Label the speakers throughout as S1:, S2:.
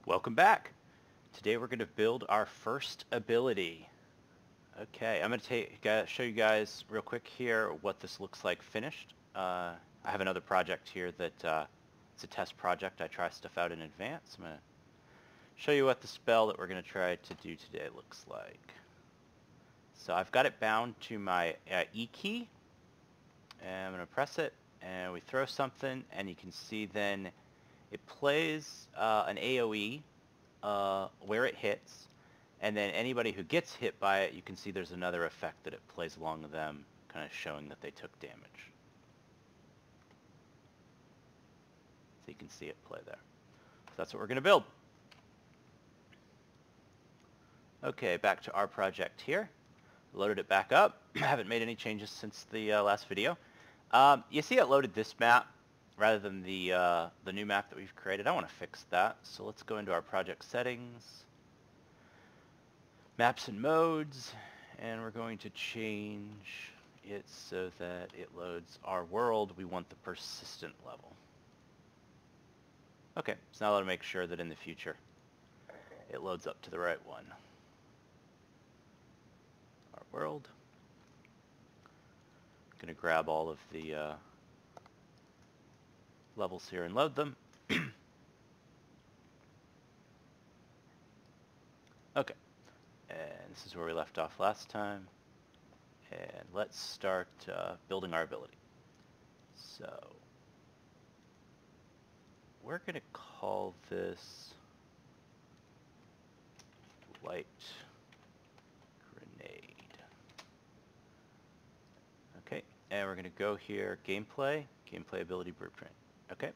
S1: Welcome back. Today we're going to build our first ability. Okay, I'm going to show you guys real quick here what this looks like finished. I have another project here that it's a test project. I try stuff out in advance. I'm going to show you what the spell that we're going to try to do today looks like. So I've got it bound to my E key, and I'm going to press it, and we throw something, and you can see then it plays an AoE where it hits, and then anybody who gets hit by it, you can see there's another effect that it plays along with them, kind of showing that they took damage. So you can see it play there. So that's what we're going to build. Okay, back to our project here. Loaded it back up. Haven't made any changes since the last video. You see it loaded this map rather than the new map that we've created. I want to fix that. So let's go into our project settings, maps and modes, and we're going to change it so that it loads our world. We want the persistent level. Okay, so now let's make sure that in the future it loads up to the right one. Our world. I'm going to grab all of the levels here and load them. Okay, and this is where we left off last time. And let's start building our ability. So we're going to call this light grenade. Okay, and we're going to go here, gameplay ability blueprint. Okay,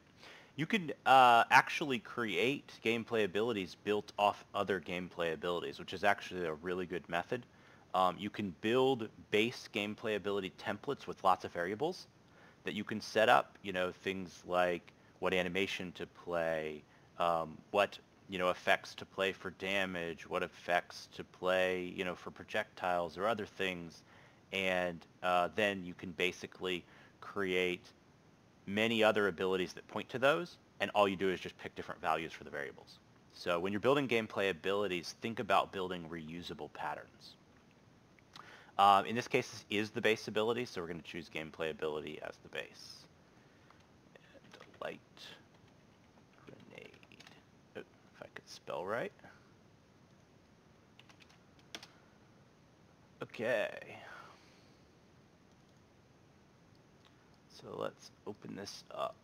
S1: you can actually create gameplay abilities built off other gameplay abilities, which is actually a really good method. You can build base gameplay ability templates with lots of variables that you can set up, things like what animation to play, what effects to play for damage, what effects to play for projectiles or other things, and then you can basically create many other abilities that point to those, and all you do is just pick different values for the variables. So when you're building gameplay abilities, think about building reusable patterns. In this case, this is the base ability, so we're going to choose gameplay ability as the base. And light grenade. Oh, if I could spell right. Okay. So let's open this up.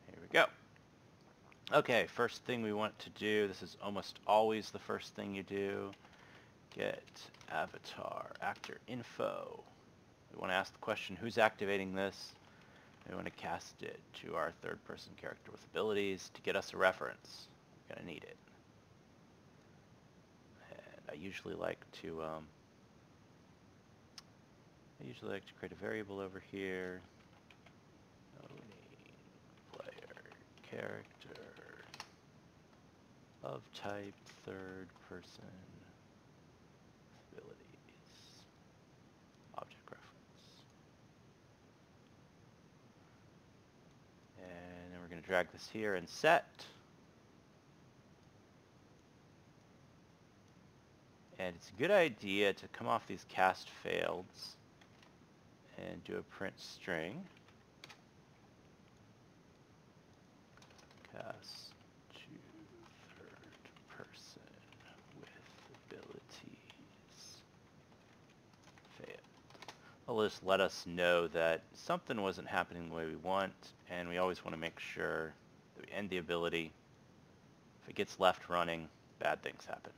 S1: Here we go. Okay, first thing we want to do, this is almost always the first thing you do, get avatar actor info. We want to ask the question, who's activating this? We want to cast it to our third person character with abilities to get us a reference. We're going to need it. And I usually like to create a variable over here. Name player character of type third person abilities object reference. And then we're going to drag this here and set. And it's a good idea to come off these cast faileds and do a print string. Cast to third person with abilities failed. It'll just let us know that something wasn't happening the way we want, and we always want to make sure that we end the ability. If it gets left running, bad things happen.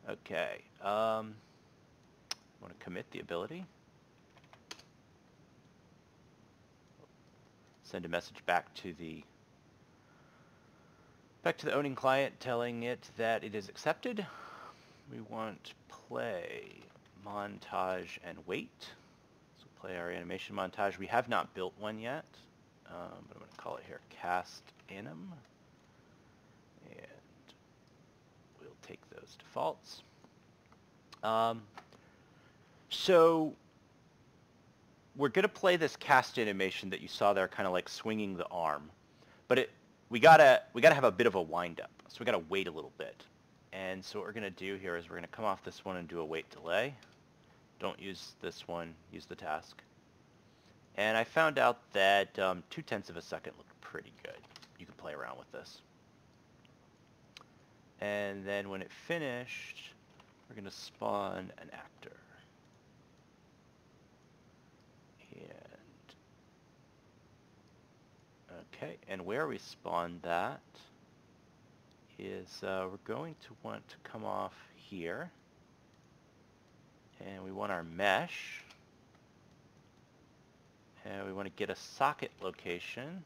S1: Okay, want to commit the ability. Send a message back to the owning client telling it that it is accepted. We want play montage and wait. So play our animation montage. We have not built one yet, but I'm going to call it here cast anim. And we'll take those defaults. So we're going to play this cast animation that you saw there, kind of like swinging the arm. But we gotta have a bit of a wind up. So we gotta wait a little bit. And so what we're going to do here is we're going to come off this one and do a wait delay. Don't use this one, use the task. And I found out that 0.2 of a second looked pretty good. You can play around with this. And then when it finished, we're going to spawn an actor. And okay, and where we spawned that is we're going to want to come off here. And we want our mesh. And we want to get a socket location.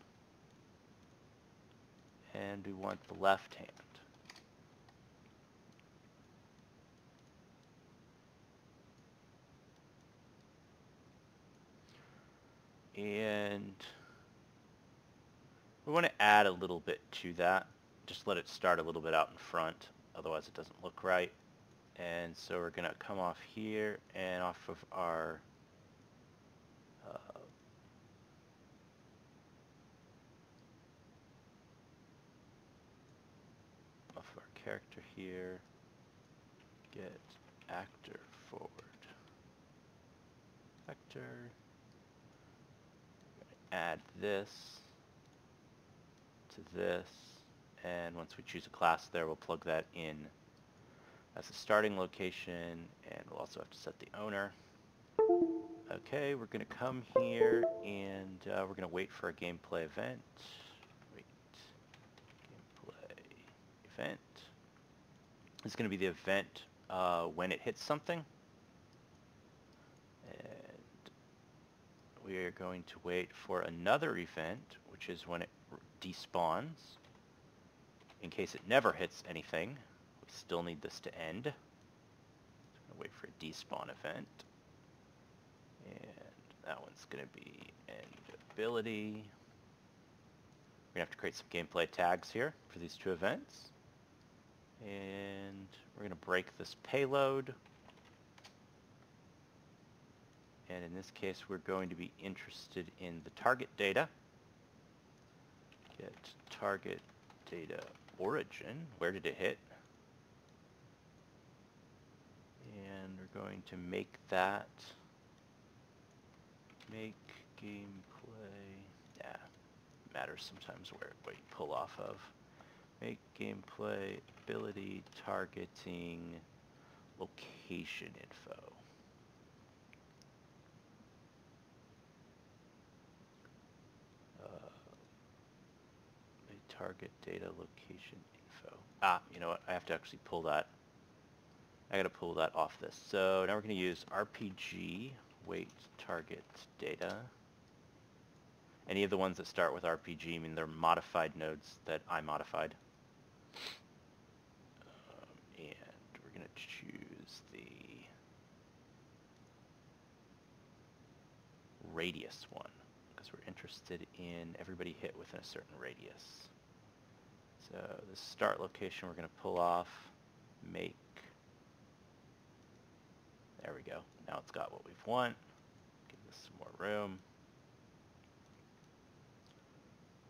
S1: And we want the left hand. And we want to add a little bit to that. Just let it start a little bit out in front, otherwise it doesn't look right. And so we're going to come off here and off of our character here, get actor forward. Actor. Add this to this, and once we choose a class there, we'll plug that in as a starting location, and we'll also have to set the owner. Okay, we're going to come here, and we're going to wait for a gameplay event. Wait, gameplay event. This is going to be the event when it hits something. We are going to wait for another event, which is when it despawns. In case it never hits anything, we still need this to end. So I'm going to wait for a despawn event. And that one's going to be end ability. We're going to have to create some gameplay tags here for these two events. And we're going to break this payload. And in this case, we're going to be interested in the target data. Get target data origin. Where did it hit? And we're going to make that make gameplay. Yeah, matters sometimes what you pull off of. Make gameplay ability targeting location info. Target data location info. You know what? I have to actually pull that. I got to pull that off this. So now we're going to use RPG wait target data. Any of the ones that start with RPG mean they're modified nodes that I modified. And we're going to choose the radius one because we're interested in everybody hit within a certain radius. So the start location we're going to pull off, make, there we go. Now it's got what we want. Give this some more room.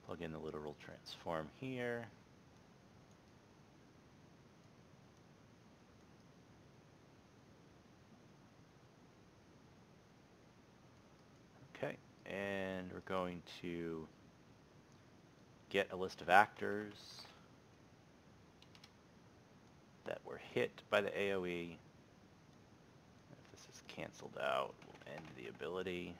S1: Plug in the literal transform here. Okay, and we're going to get a list of actors that were hit by the AoE. If this is canceled out, we'll end the ability.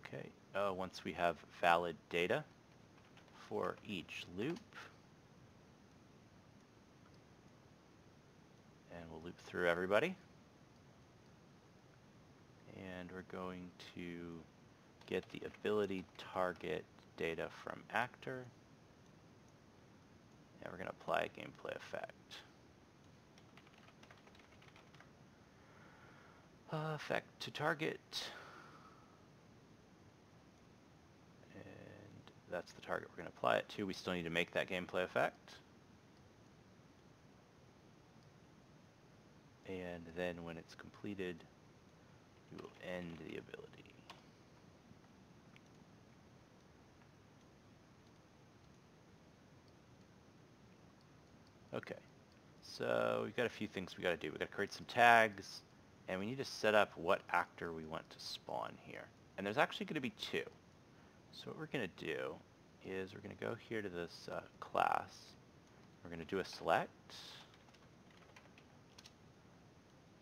S1: Okay, once we have valid data for each loop, and we'll loop through everybody. And we're going to get the ability target data from actor. And we're going to apply a gameplay effect. Effect to target. And that's the target we're going to apply it to. We still need to make that gameplay effect. And then when it's completed, we will end the ability. Okay, so we've got a few things we got to do. We've got to create some tags, and we need to set up what actor we want to spawn here. And there's actually going to be two. So what we're going to do is we're going to go here to this class. We're going to do a select,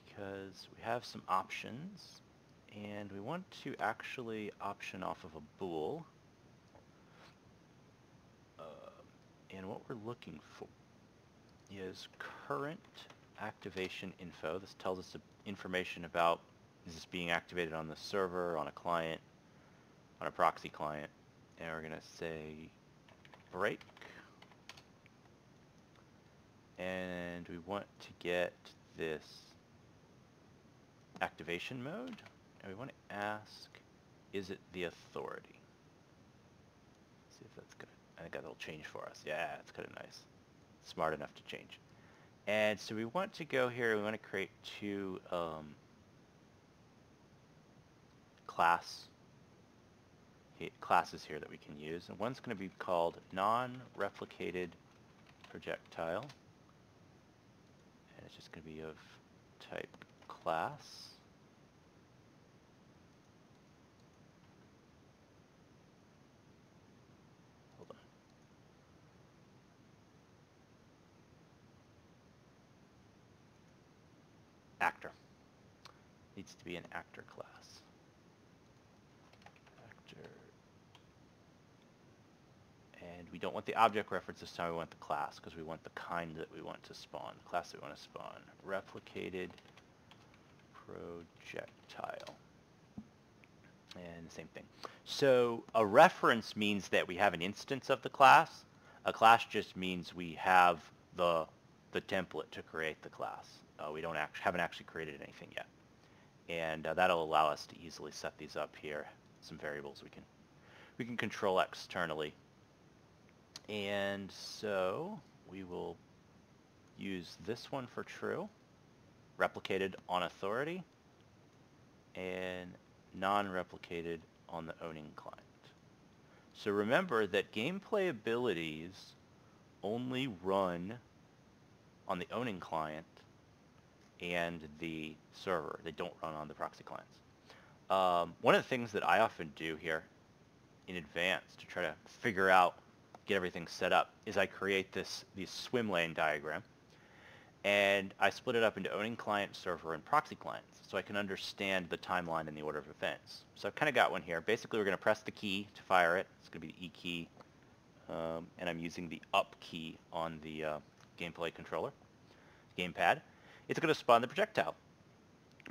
S1: because we have some options, and we want to actually option off of a bool. And what we're looking for is current activation info. This tells us information about, is this being activated on the server, on a client, on a proxy client. And we're going to say break. And we want to get this activation mode. And we want to ask, is it the authority? Let's see if that's going to, I think that'll change for us. Yeah, it's kind of nice. Smart enough to change. And so we want to go here, we want to create two classes here that we can use. And one's going to be called non-replicated projectile. And it's just going to be of type class. Actor. Needs to be an actor class. Actor. And we don't want the object reference this time, we want the class, because we want the kind that we want to spawn, the class that we want to spawn. Replicated projectile. And the same thing. So a reference means that we have an instance of the class. A class just means we have the template to create the class. We haven't actually created anything yet, and that'll allow us to easily set these up here. Some variables we can control externally, and so we will use this one for true, replicated on authority, and non-replicated on the owning client. So remember that gameplay abilities only run on the owning client and the server. They don't run on the proxy clients. One of the things that I often do here in advance to try to figure out, get everything set up, is I create these swim lane diagram, and I split it up into owning client, server, and proxy clients, so I can understand the timeline and the order of events. So I've kind of got one here. Basically, we're going to press the key to fire it. It's going to be the E key, and I'm using the up key on the gameplay controller, gamepad. It's going to spawn the projectile.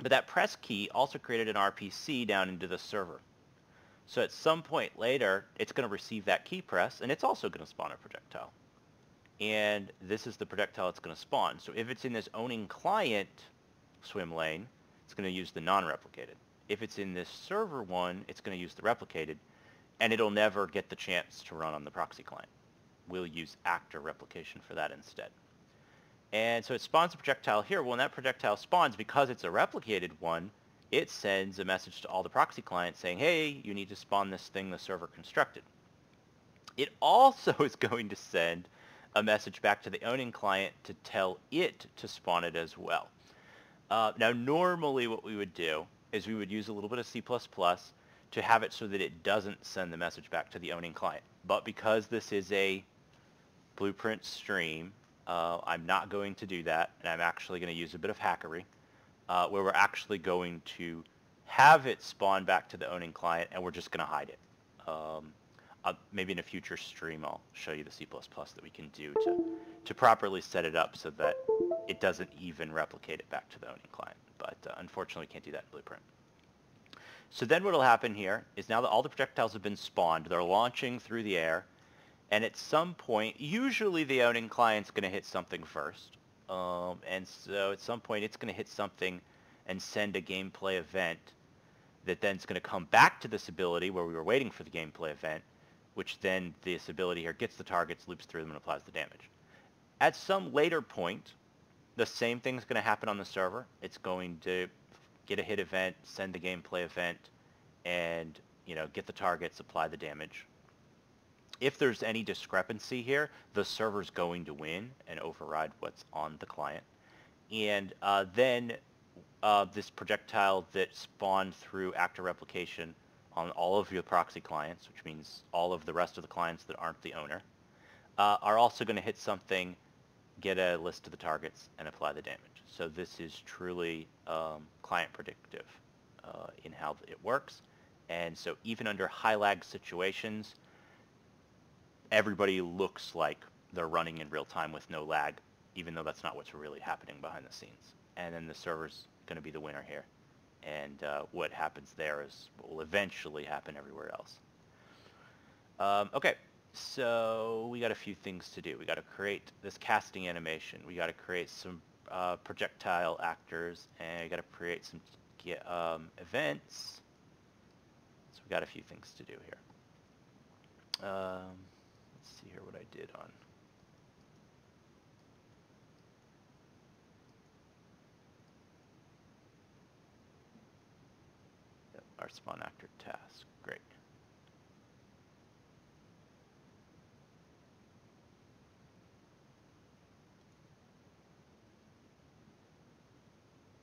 S1: But that press key also created an RPC down into the server. So at some point later, it's going to receive that key press, and it's also going to spawn a projectile. And this is the projectile it's going to spawn. So if it's in this owning client swim lane, it's going to use the non-replicated. If it's in this server one, it's going to use the replicated, and it'll never get the chance to run on the proxy client. We'll use actor replication for that instead. And so it spawns a projectile here. Well, when that projectile spawns, because it's a replicated one, it sends a message to all the proxy clients saying, hey, you need to spawn this thing the server constructed. It also is going to send a message back to the owning client to tell it to spawn it as well. Now, normally what we would do is we would use a little bit of C++ to have it so that it doesn't send the message back to the owning client. But because this is a blueprint stream, I'm not going to do that, and I'm actually going to use a bit of hackery, where we're actually going to have it spawn back to the owning client, and we're just going to hide it. Maybe in a future stream I'll show you the C++ that we can do to properly set it up so that it doesn't even replicate it back to the owning client. But unfortunately, we can't do that in Blueprint. So then what will happen here is now that all the projectiles have been spawned, they're launching through the air, and at some point, usually the owning client's going to hit something first. And so at some point, it's going to hit something and send a gameplay event that then is going to come back to this ability where we were waiting for the gameplay event, which then this ability here gets the targets, loops through them, and applies the damage. At some later point, the same thing's going to happen on the server. It's going to get a hit event, send the gameplay event, and get the targets, apply the damage. If there's any discrepancy here, the server's going to win and override what's on the client. And then this projectile that spawned through actor replication on all of your proxy clients, which means all of the rest of the clients that aren't the owner, are also going to hit something, get a list of the targets, and apply the damage. So this is truly client predictive in how it works. And so even under high lag situations, everybody looks like they're running in real time with no lag, even though that's not what's really happening behind the scenes. And then the server's going to be the winner here. And what happens there is what will eventually happen everywhere else. Okay, so we got a few things to do. We got to create this casting animation. We got to create some projectile actors, and we got to create some events. So we got a few things to do here. Let's see here what I did on. Yep, our spawn actor task. Great.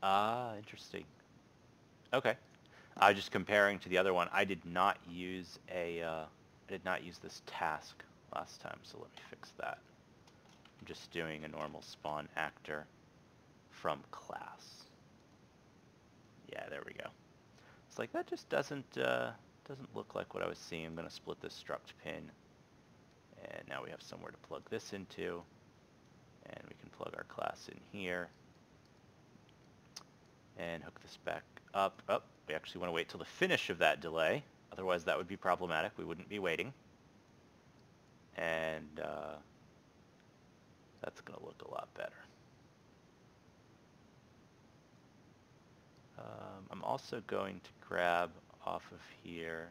S1: Ah, interesting. Okay. I was just comparing to the other one. I did not use this task last time, so let me fix that. I'm just doing a normal spawn actor from class. Yeah, there we go. It's like that just doesn't look like what I was seeing. I'm going to split this struct pin, and now we have somewhere to plug this into, and we can plug our class in here and hook this back up. Oh, we actually want to wait till the finish of that delay. Otherwise, that would be problematic. We wouldn't be waiting. And that's going to look a lot better. I'm also going to grab off of here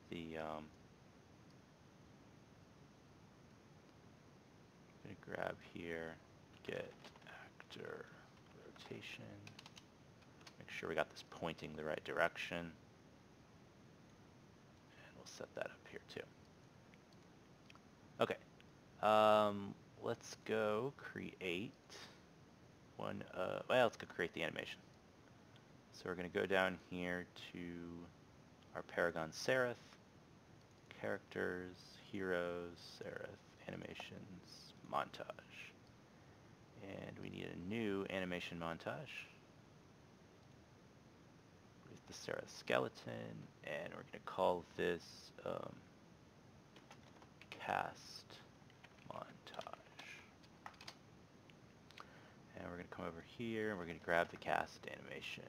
S1: the I'm going to grab here, get actor rotation. Make sure we got this pointing the right direction. And we'll set that up here too. Okay. Let's go create one. Well, let's go create the animation. So we're going to go down here to our Paragon Serath, characters, heroes, Serath, animations, montage. And we need a new animation montage with the Serath skeleton, and we're going to call this cast montage. And we're going to come over here and we're going to grab the cast animation.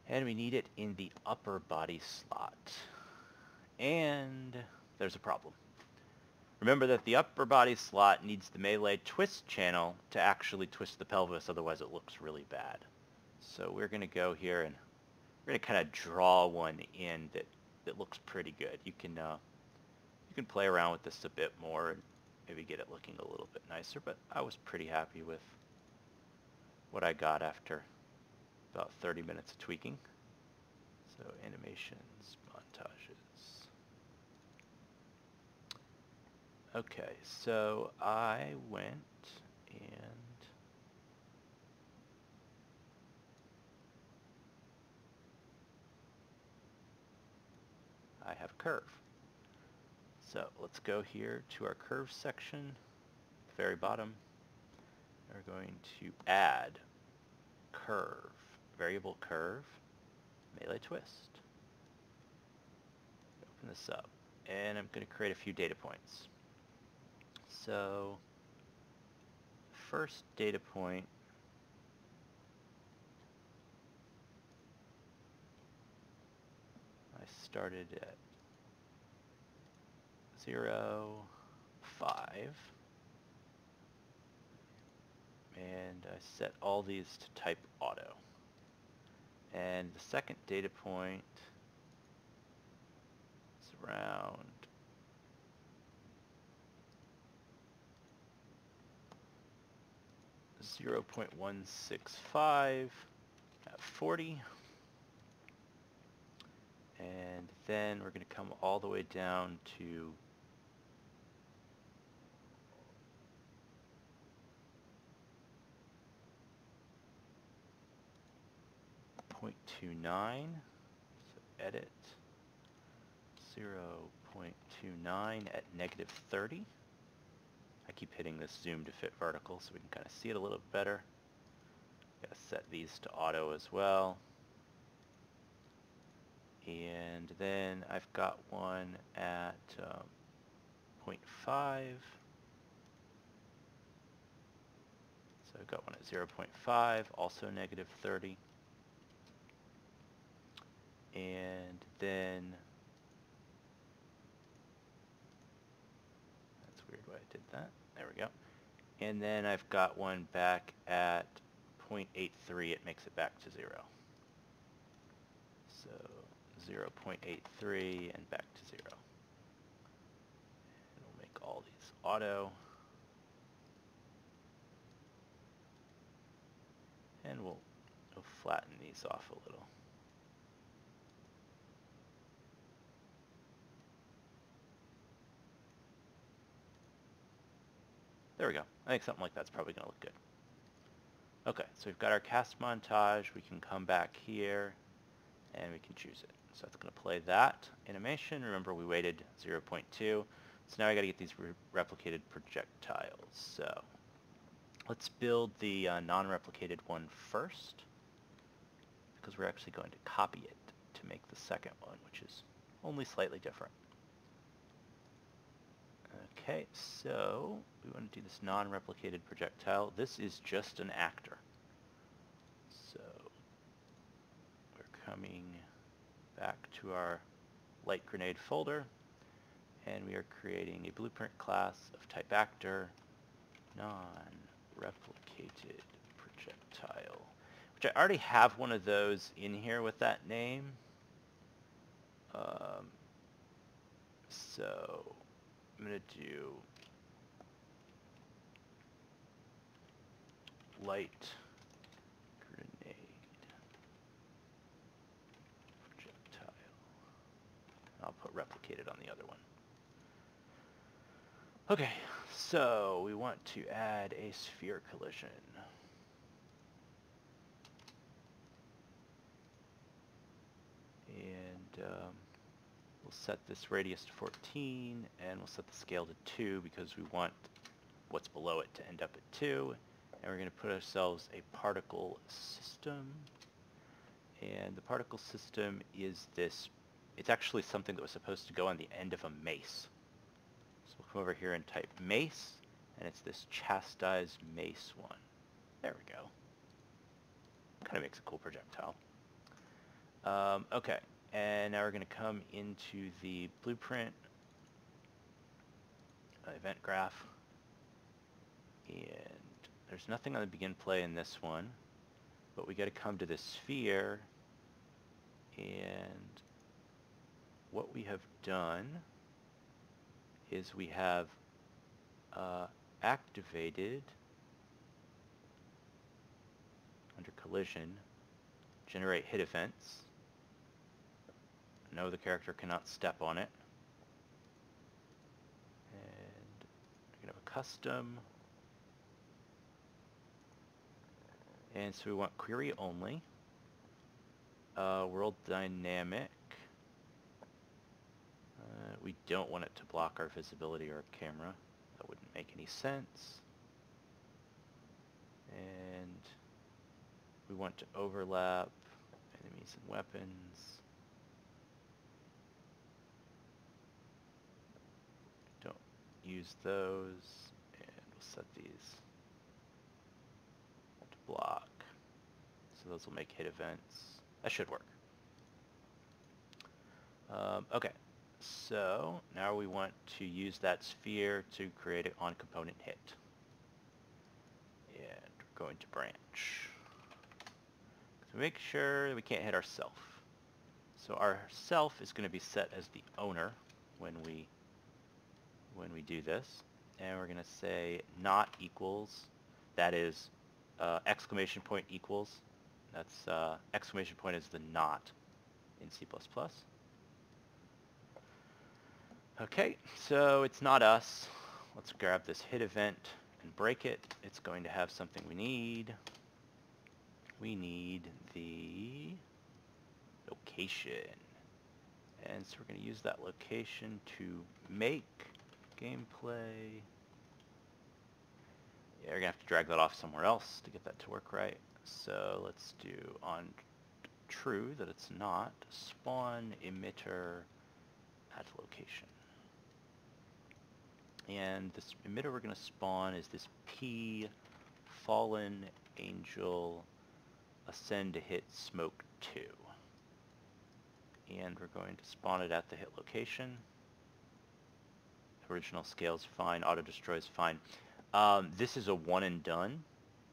S1: And we need it in the upper body slot. And there's a problem. Remember that the upper body slot needs the melee twist channel to actually twist the pelvis, otherwise it looks really bad. So we're going to go here and we're going to kind of draw one in that looks pretty good. You can play around with this a bit more and maybe get it looking a little bit nicer, but I was pretty happy with what I got after about 30 minutes of tweaking. So animations, montages. Okay, so I went and I have a curve. So let's go here to our curve section, very bottom. We're going to add curve, variable curve, melee twist. Open this up, and I'm going to create a few data points. So, first data point, I started at 0, 5, and I set all these to type auto. And the second data point, around 0.165 at 40. And then we're going to come all the way down to 0.29. So edit 0.29 at -30. I keep hitting this zoom to fit vertical so we can kind of see it a little bit better. Gotta set these to auto as well. And then I've got one at 0.5. So I've got one at 0.5, also -30. And then, that's weird why I did that. There we go. And then I've got one back at 0.83. It makes it back to 0. So 0.83 and back to 0. And we'll make all these auto. And we'll flatten these off a little. There we go. I think something like that's probably going to look good. Okay, so we've got our cast montage. We can come back here and we can choose it. So it's going to play that animation. Remember, we waited 0.2. So now I got to get these replicated projectiles. So let's build the non-replicated one first, because we're actually going to copy it to make the second one, which is only slightly different. Okay, so we want to do this non-replicated projectile. This is just an actor. So we're coming back to our light grenade folder, and we are creating a blueprint class of type actor, non-replicated projectile, which I already have one of those in here with that name. So I'm going to do light grenade projectile. I'll put replicated on the other one. Okay, so we want to add a sphere collision. And we'll set this radius to 14, and we'll set the scale to 2 because we want what's below it to end up at 2. And we're going to put ourselves a particle system. And the particle system is this. It's actually something that was supposed to go on the end of a mace. So we'll come over here and type mace, and it's this chastised mace one. There we go. Kind of makes a cool projectile. Okay, and now we're going to come into the blueprint event graph, and there's nothing on the begin play in this one, but we got to come to this sphere, and what we have done is we have activated under collision generate hit events. No, the character cannot step on it. And we're going to have a custom. And so we want query only. World dynamic. We don't want it to block our visibility or our camera. That wouldn't make any sense. And we want to overlap enemies and weapons. Don't use those. And we'll set these to block. So those will make hit events. That should work. Okay. So now we want to use that sphere to create an on-component hit. And we're going to branch. So make sure we can't hit our self. So our self is going to be set as the owner. when we do this, and we're going to say not equals, that is exclamation point equals, that's exclamation point is the not in C++. Okay, so it's not us. Let's grab this hit event and break it. It's going to have something we need. We need the location. And so we're going to use that location to make gameplay. Yeah, we're going to have to drag that off somewhere else to get that to work right. So let's do on true that it's not spawn emitter at location. And this emitter we're going to spawn is this P fallen angel ascend to hit smoke 2. And we're going to spawn it at the hit location. Original scale's fine, auto destroy is fine. This is a one and done,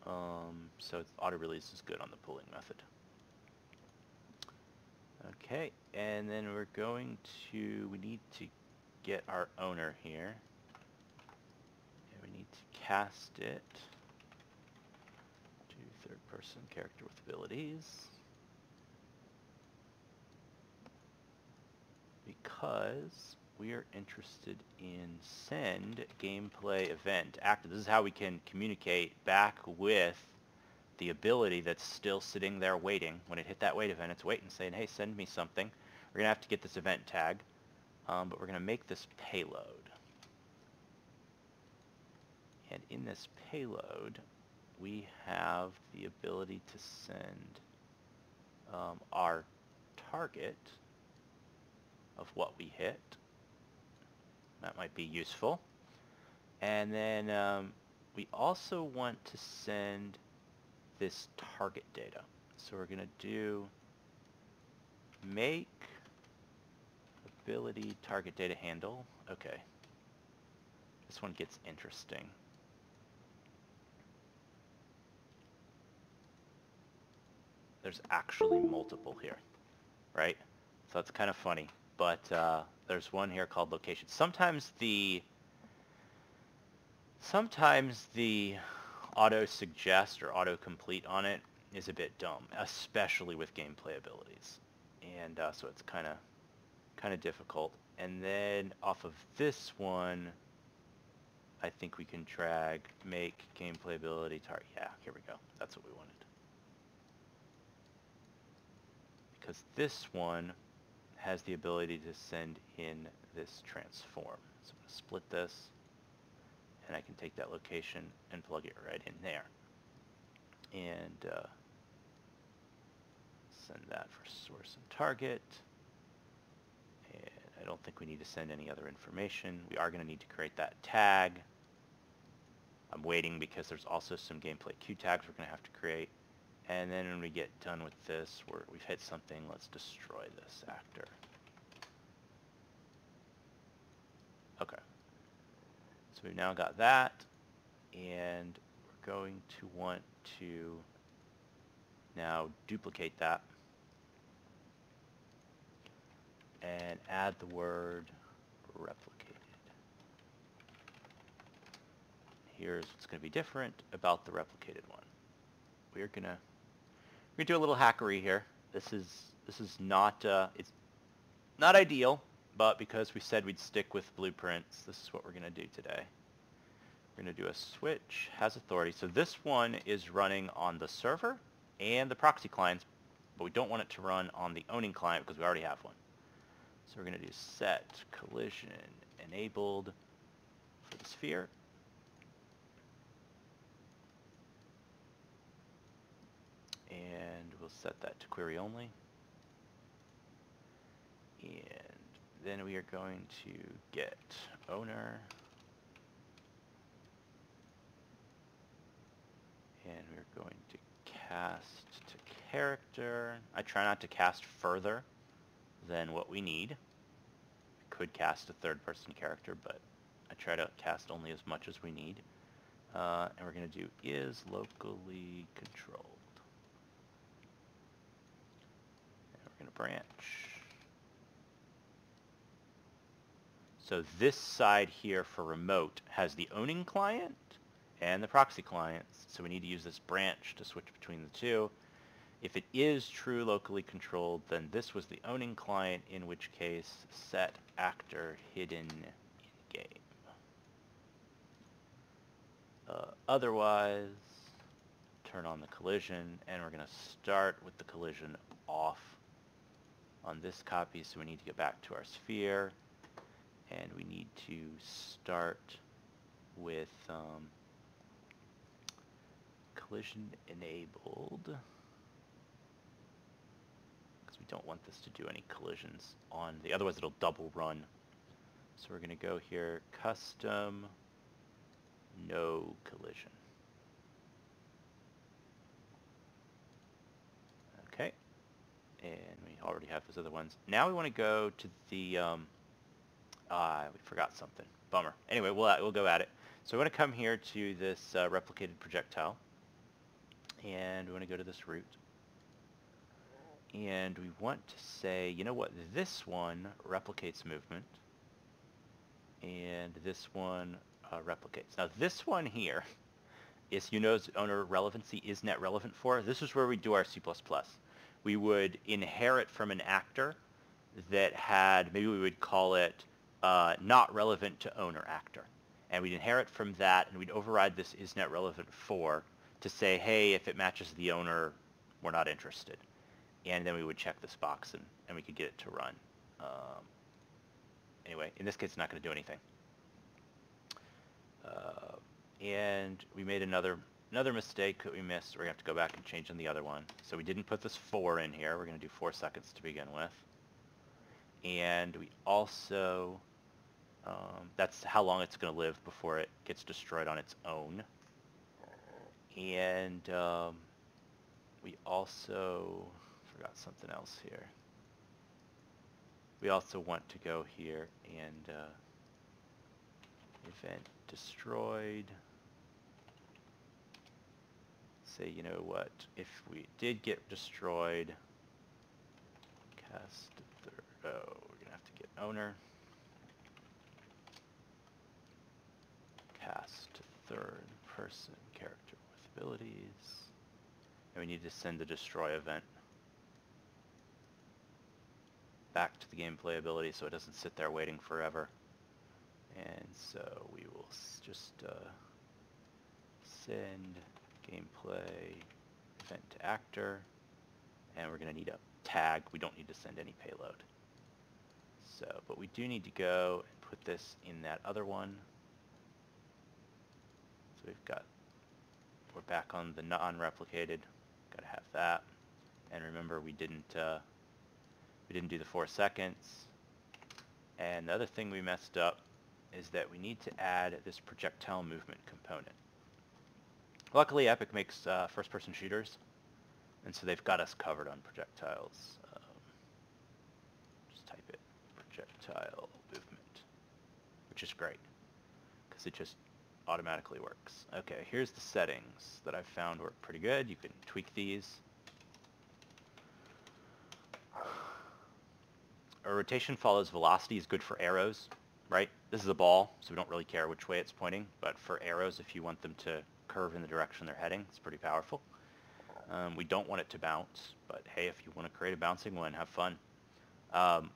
S1: so auto release is good on the pooling method. Okay, and then we're going to, we need to get our owner here. And we need to cast it to third person character with abilities. Because we are interested in send gameplay event active. This is how we can communicate back with the ability that's still sitting there waiting. When it hit that wait event, it's waiting, saying, hey, send me something. We're going to have to get this event tag, but we're going to make this payload. And in this payload, we have the ability to send our target of what we hit. That might be useful. And then we also want to send this target data. So we're going to do make ability target data handle. Okay. This one gets interesting. There's actually multiple here, right? So it's kind of funny. But there's one here called location. Sometimes the auto suggest or auto complete on it is a bit dumb, especially with gameplay abilities, and so it's kind of difficult. And then off of this one, I think we can drag make gameplay ability target. Yeah, here we go. That's what we wanted. Because this one has the ability to send in this transform. So I'm going to split this, and I can take that location and plug it right in there. And send that for source and target. And I don't think we need to send any other information. We are going to need to create that tag. I'm waiting because there's also some gameplay Q tags we're going to have to create. And then when we get done with this, we've hit something, let's destroy this actor. Okay. So we've now got that, and we're going to want to now duplicate that and add the word replicated. Here's what's going to be different about the replicated one. We're gonna do a little hackery here. This is not it's not ideal, but because we said we'd stick with blueprints, this is what we're gonna do today. We're gonna do a switch has authority. So this one is running on the server and the proxy clients, but we don't want it to run on the owning client because we already have one. So we're gonna do set collision enabled for the sphere. And we'll set that to query only. And then we are going to get owner. And we're going to cast to character. I try not to cast further than what we need. I could cast a third-person character, but I try to cast only as much as we need. And we're going to do is locally controlled. Branch. So this side here for remote has the owning client and the proxy clients. So we need to use this branch to switch between the two. If it is true locally controlled, then this was the owning client, in which case set actor hidden in game. Otherwise, turn on the collision, and we're going to start with the collision off on this copy, so we need to get back to our sphere, and we need to start with collision enabled, because we don't want this to do any collisions on the, otherwise it'll double run. So we're going to go here, custom, no collision. Okay, and we already have those other ones. Now we want to go to the, we forgot something. Bummer. Anyway, we'll go at it. So we want to come here to this replicated projectile, and we want to go to this root. And we want to say, you know what, this one replicates movement, and this one replicates. Now this one here is, you know, owner relevancy is net relevant for. This is where we do our C++. We would inherit from an actor that had, maybe we would call it not relevant to owner actor. And we'd inherit from that, and we'd override this is net relevant for to say, hey, if it matches the owner, we're not interested. And then we would check this box, and we could get it to run. Anyway, in this case, it's not going to do anything. And we made another mistake that we missed. We're going to have to go back and change on the other one. So we didn't put this 4 in here. We're going to do 4 seconds to begin with. And we also, that's how long it's going to live before it gets destroyed on its own. And we also forgot something else here. We also want to go here and event destroyed. Say, you know what, if we did get destroyed, cast third, oh, we're going to have to get owner. Cast third person character with abilities. And we need to send the destroy event back to the gameplay ability so it doesn't sit there waiting forever. And so we will just send gameplay event to actor, and we're going to need a tag. We don't need to send any payload. So, but we do need to go and put this in that other one. So we're back on the non-replicated. Got to have that. And remember, we didn't do the 4 seconds. And the other thing we messed up is that we need to add this projectile movement component. Luckily, Epic makes first-person shooters, and so they've got us covered on projectiles. Just type it, projectile movement, which is great, because it just automatically works. Okay, here's the settings that I've found work pretty good. You can tweak these. A rotation follows velocity is good for arrows, right? This is a ball, so we don't really care which way it's pointing, but for arrows, if you want them to curve in the direction they're heading, it's pretty powerful. We don't want it to bounce, but hey, if you want to create a bouncing one, have fun.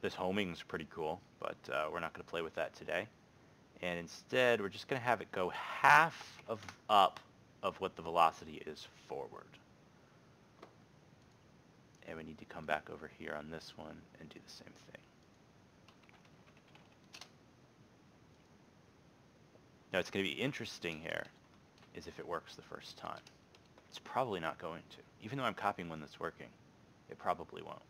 S1: This homing is pretty cool, but we're not going to play with that today. And instead, we're just going to have it go half up of what the velocity is forward. And we need to come back over here on this one and do the same thing. Now, it's going to be interesting here is if it works the first time. It's probably not going to. Even though I'm copying one that's working, it probably won't.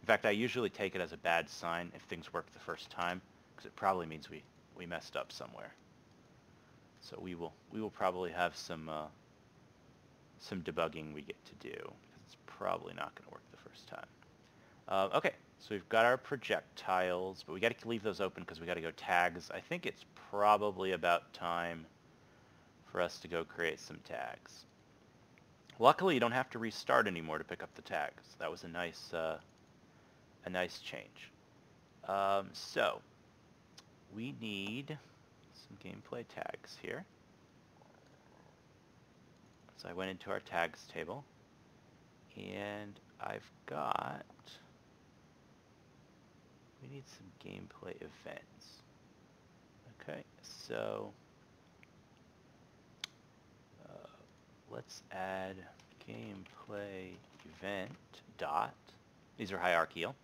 S1: In fact, I usually take it as a bad sign if things work the first time, because it probably means we messed up somewhere. So we will probably have some debugging we get to do, because it's probably not going to work the first time. Okay, so we've got our projectiles, but we got to leave those open because we got to go tags. I think it's probably about time for us to go create some tags. Luckily, you don't have to restart anymore to pick up the tags. That was a nice change. So we need some gameplay tags here. So I went into our tags table, and I've got, we need some gameplay events. Okay, so let's add gameplay event dot, these are hierarchical,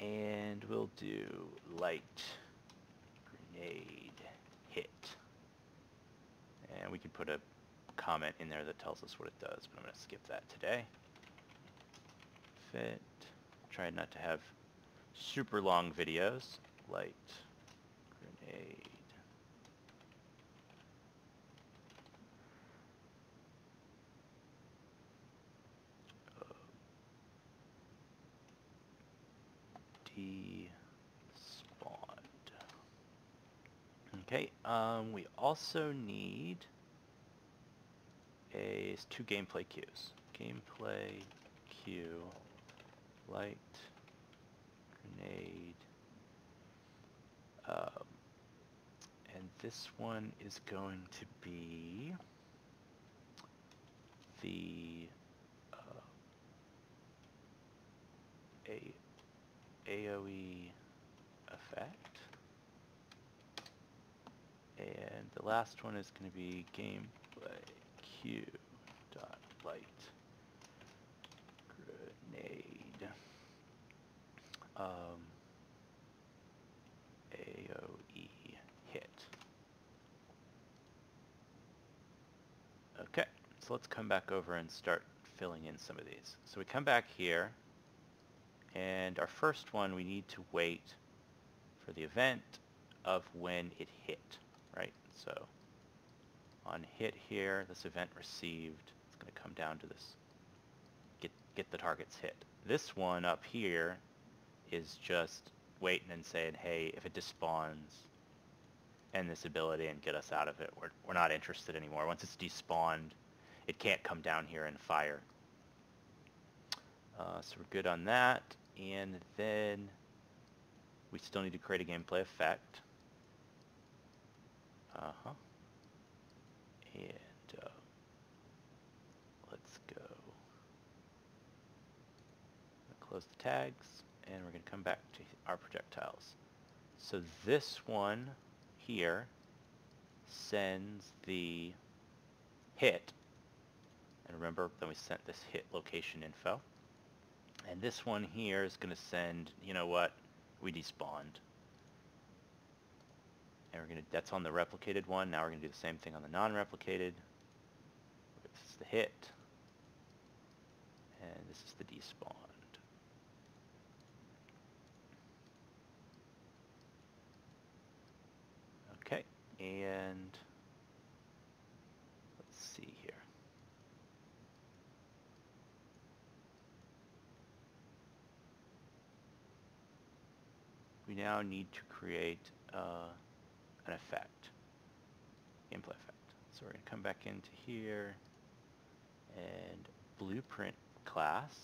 S1: and we'll do light grenade hit. And we can put a comment in there that tells us what it does, but I'm going to skip that today. Fit. Try not to have super long videos. Light grenade. Despawned. Okay, we also need two gameplay cues. Gameplay cue, light, grenade, and this one is going to be the AOE effect, and the last one is going to be gameplay cue dot light grenade AOE hit. Okay, so let's come back over and start filling in some of these. So we come back here, and our first one, we need to wait for the event of when it hit, right? So on hit here, this event received, it's going to come down to this, get the targets hit. This one up here is just waiting and saying, hey, if it despawns, end this ability and get us out of it. We're not interested anymore. Once it's despawned, it can't come down here and fire. So we're good on that. And then we still need to create a gameplay effect. And let's go. Close the tags, and we're going to come back to our projectiles. So this one here sends the hit, and remember, then we sent this hit location info. And this one here is going to send, you know what, we despawned. And we're going to, that's on the replicated one. Now we're going to do the same thing on the non-replicated. This is the hit, and this is the despawned. Okay, and let's see here. We now need to create an effect, gameplay effect. So we're going to come back into here, and blueprint class,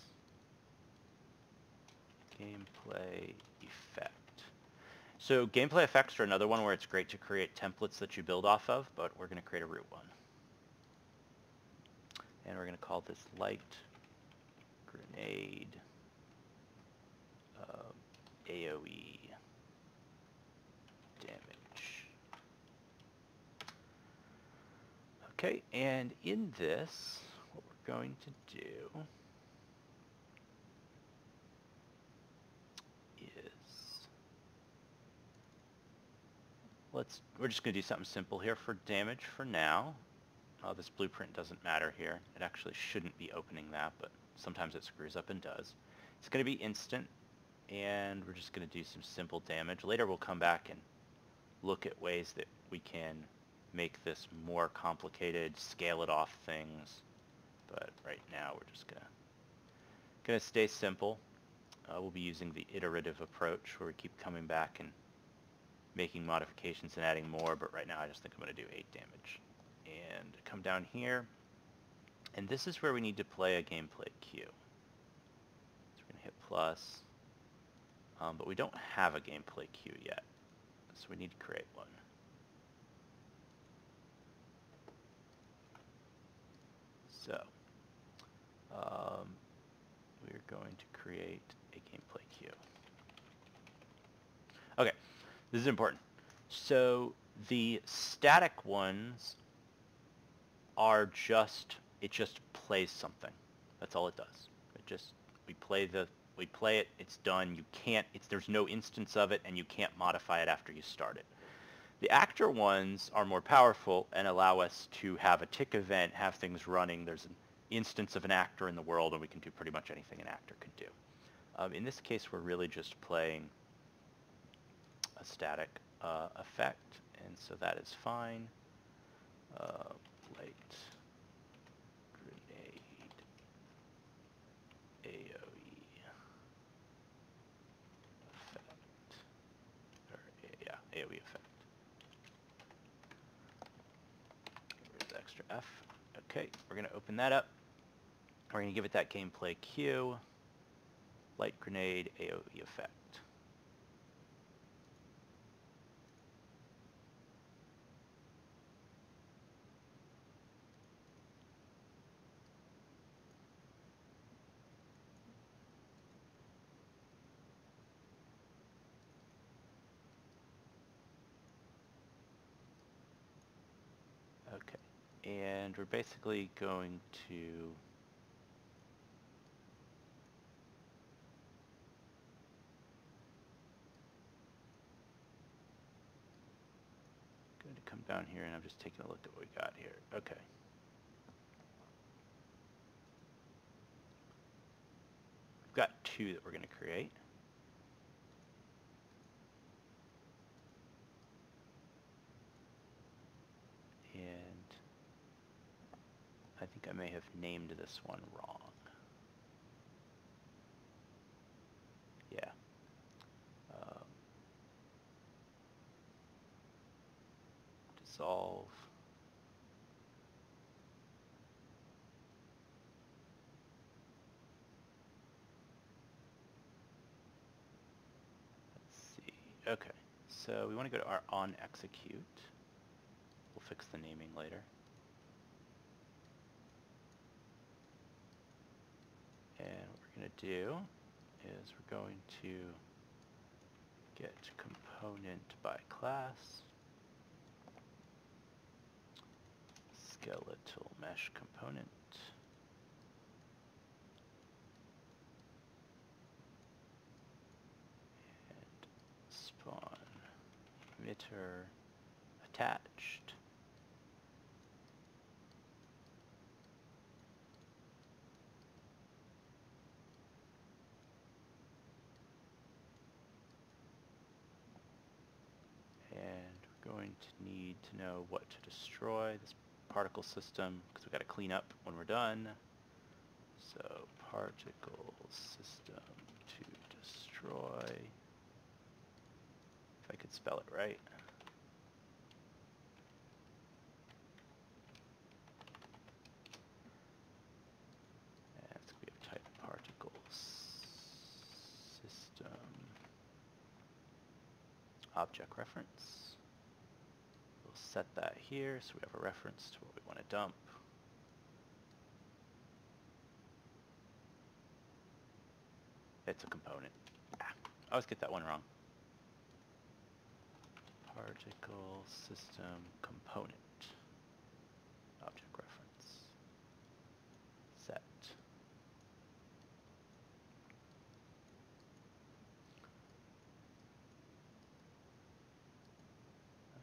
S1: gameplay effect. So gameplay effects are another one where it's great to create templates that you build off of, but we're going to create a root one. And we're going to call this light grenade AOE damage. Okay, and in this, what we're going to do we're just going to do something simple here for damage for now. This blueprint doesn't matter here. It actually shouldn't be opening that, but sometimes it screws up and does. It's going to be instant, and we're just going to do some simple damage. Later we'll come back and look at ways that we can make this more complicated, scale it off things. But right now we're just going to stay simple. We'll be using the iterative approach where we keep coming back and making modifications and adding more, but right now I just think I'm going to do 8 damage. And come down here, and this is where we need to play a gameplay cue. So we're going to hit plus, but we don't have a gameplay cue yet. so we need to create one. So, we're going to create a gameplay queue. Okay, this is important. So the static ones are just, it just plays something. That's all it does. It just, we play it, it's done. You can't, there's no instance of it, and you can't modify it after you start it. The actor ones are more powerful and allow us to have a tick event, have things running. There's an instance of an actor in the world, and we can do pretty much anything an actor can do. In this case, we're really just playing a static effect, and so that is fine. Light grenade AOE effect, or yeah, AOE effect. Where's the extra F? Okay, we're going to open that up. We're going to give it that gameplay cue. Light grenade AOE effect. Okay, and we're basically going to come down here, and I'm just taking a look at what we got here. Okay. We've got two that we're going to create. And I think I may have named this one wrong. Yeah. Dissolve. Let's see. Okay. So we want to go to our on execute. We'll fix the naming later. And what we're going to do is we're going to get component by class, skeletal mesh component, and spawn emitter attached. And we're going to need to know what to destroy, this particle system, because we've got to clean up when we're done. So particle system to destroy, if I could spell it right. And so we have type particle system object reference. We'll set that here so we have a reference to what we want to dump. It's a component. I always get that one wrong. Particle system component object reference. Set.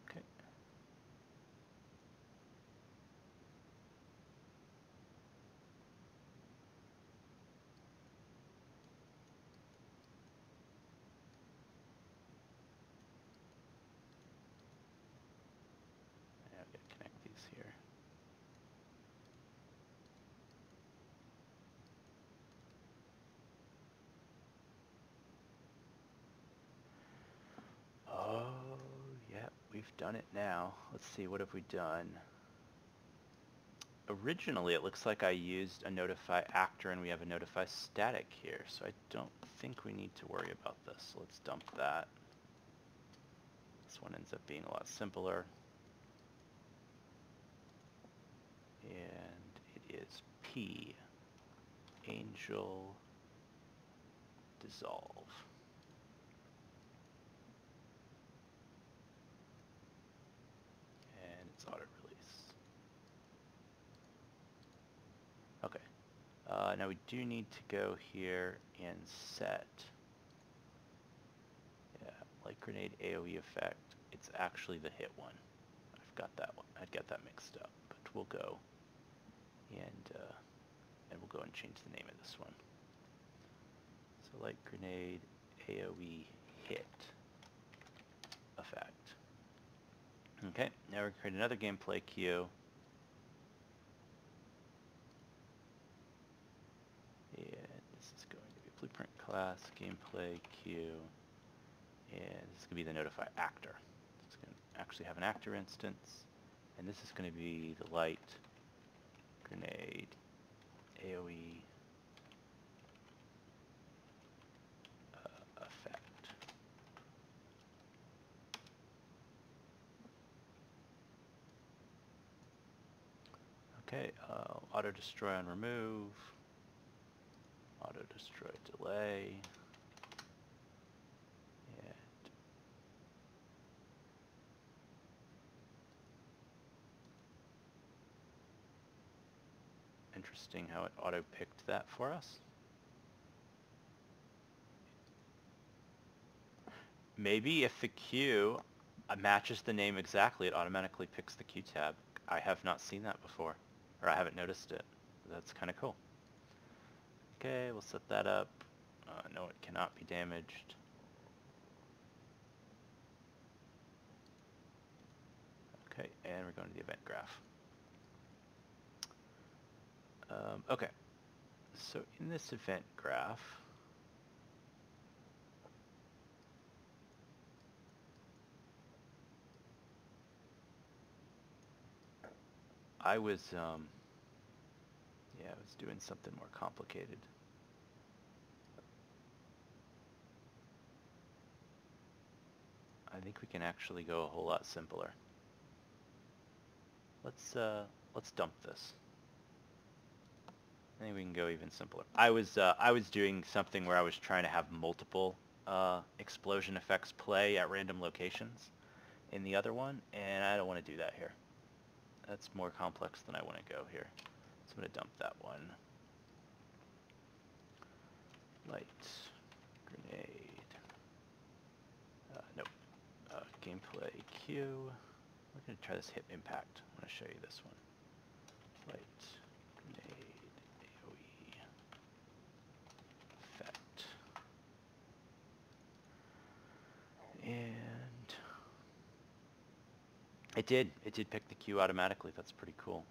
S1: Okay. Now I've got to connect these here. Oh, yeah, we've done it now. Let's see, what have we done? Originally, it looks like I used a notify actor, and we have a notify static here, so I don't think we need to worry about this. So let's dump that. This one ends up being a lot simpler. And it is P, Angel, Dissolve. And it's auto release. Okay. Now we do need to go here and set, Light Grenade AoE effect. It's actually the hit one. I've got that one. I'd get that mixed up, but we'll go and we'll go and change the name of this one. So Light Grenade AoE hit effect. Okay, now we're going to create another gameplay queue. And this is going to be Blueprint class, gameplay queue, and this is going to be the notify actor. It's going to actually have an actor instance, and this is going to be the Light Grenade AoE effect. Okay, auto destroy on remove, auto destroy delay, and interesting how it auto picked that for us. Maybe if the queue matches the name exactly, it automatically picks the queue tab. I have not seen that before, or I haven't noticed it. That's kind of cool. Okay, we'll set that up. No, it cannot be damaged. Okay, and we're going to the event graph. Okay, so in this event graph, I was doing something more complicated. I think we can actually go a whole lot simpler. Let's dump this. I think we can go even simpler. I was doing something where I was trying to have multiple explosion effects play at random locations in the other one, and I don't want to do that here. That's more complex than I want to go here. So I'm going to dump that one. Light Grenade. Nope. Gameplay queue. We're going to try this hit impact. I want to show you this one. Light Grenade AoE effect. And it did pick the queue automatically. That's pretty cool.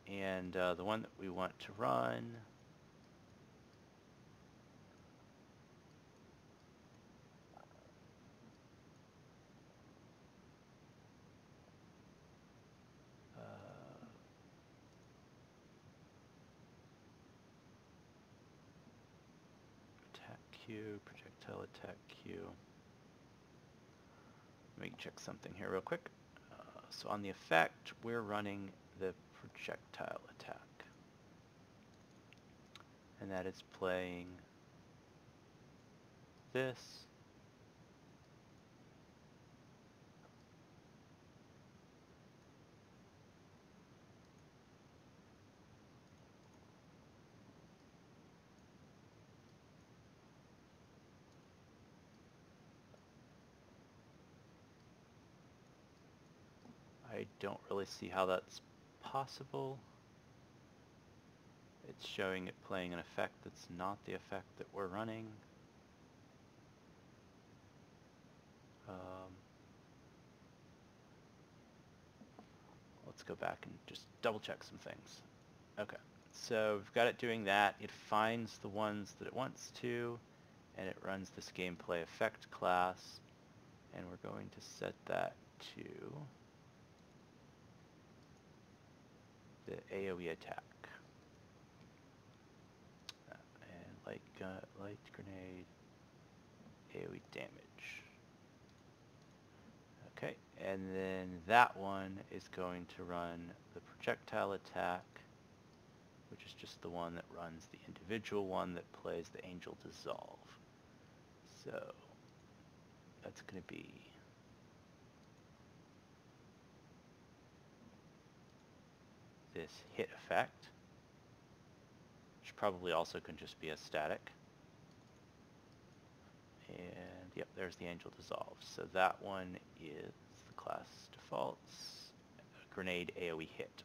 S1: And the one that we want to run, attack queue, projectile attack queue. Let me check something here real quick. So on the effect, we're running the projectile attack. And that is playing this. I don't really see how that's possible. It's showing it playing an effect that's not the effect that we're running. Let's go back and just double check some things. Okay, so we've got it doing that. It finds the ones that it wants to, and it runs this gameplay effect class, and we're going to set that to the AoE attack. And light grenade, AoE damage. Okay, and then that one is going to run the projectile attack, which is just the one that runs the individual one that plays the angel dissolve. So that's going to be this hit effect, which probably also can just be a static. And yep, there's the angel dissolve. So that one is the class defaults, grenade AoE hit.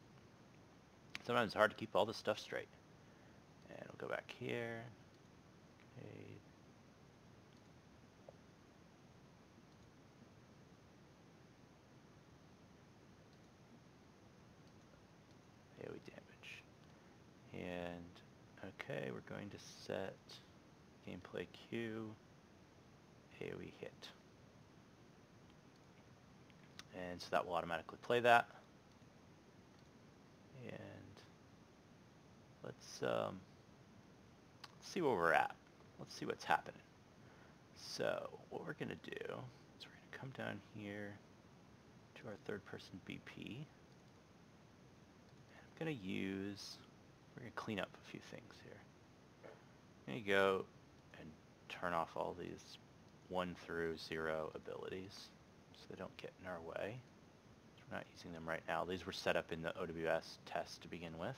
S1: Sometimes it's hard to keep all this stuff straight. And we'll go back here. Grenade. AoE damage. And okay, we're going to set gameplay queue AoE hit. And so that will automatically play that. And let's see where we're at. Let's see what's happening. So what we're going to do is we're going to come down here to our third person BP. I'm going to we're going to clean up a few things here. I'm going to go and turn off all these 1 through 0 abilities so they don't get in our way. We're not using them right now. These were set up in the OWS test to begin with.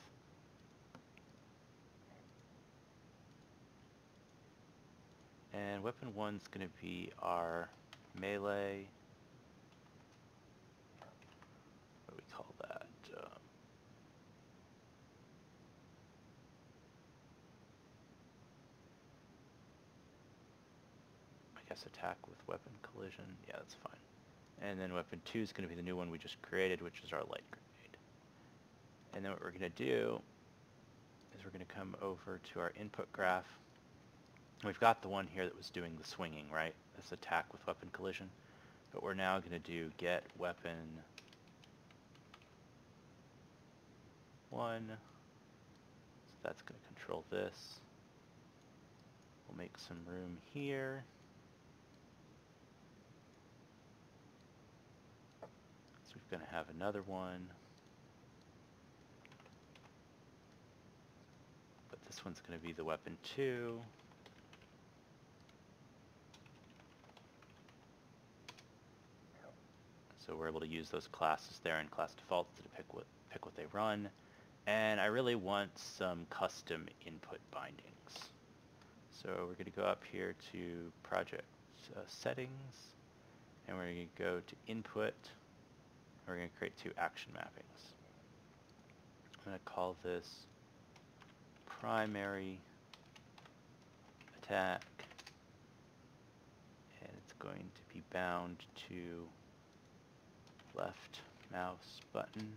S1: And weapon 1's going to be our melee, what do we call that? I guess attack with weapon collision. Yeah, that's fine. And then weapon 2 is going to be the new one we just created, which is our light grenade. And then what we're going to do is we're going to come over to our input graph. We've got the one here that was doing the swinging, right? This attack with weapon collision. But we're now going to do get weapon 1. So that's going to control this. We'll make some room here. So we're going to have another one. But this one's going to be the weapon 2. So we're able to use those classes there in class defaults to pick what they run. And I really want some custom input bindings. So we're going to go up here to project settings, and we're going to go to input. We're going to create 2 action mappings. I'm going to call this primary attack, and it's going to be bound to left mouse button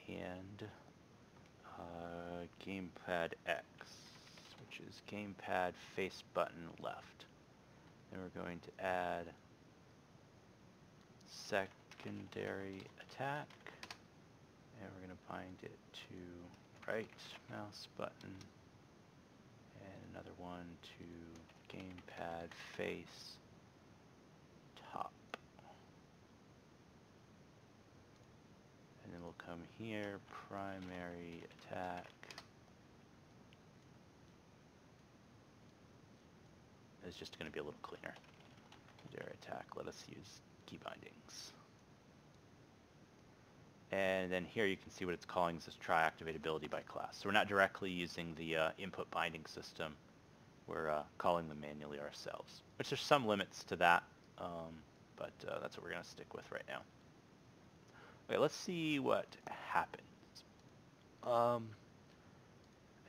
S1: and gamepad X, which is gamepad face button left. Then we're going to add secondary attack, and we're going to bind it to right mouse button and another one to gamepad face top. And then we'll come here, primary attack. It's just going to be a little cleaner. Secondary attack, let us use key bindings. And then here you can see what it's calling is this try activate ability by class. So we're not directly using the input binding system. We're calling them manually ourselves, which there's some limits to that, but that's what we're going to stick with right now. Okay, let's see what happens. I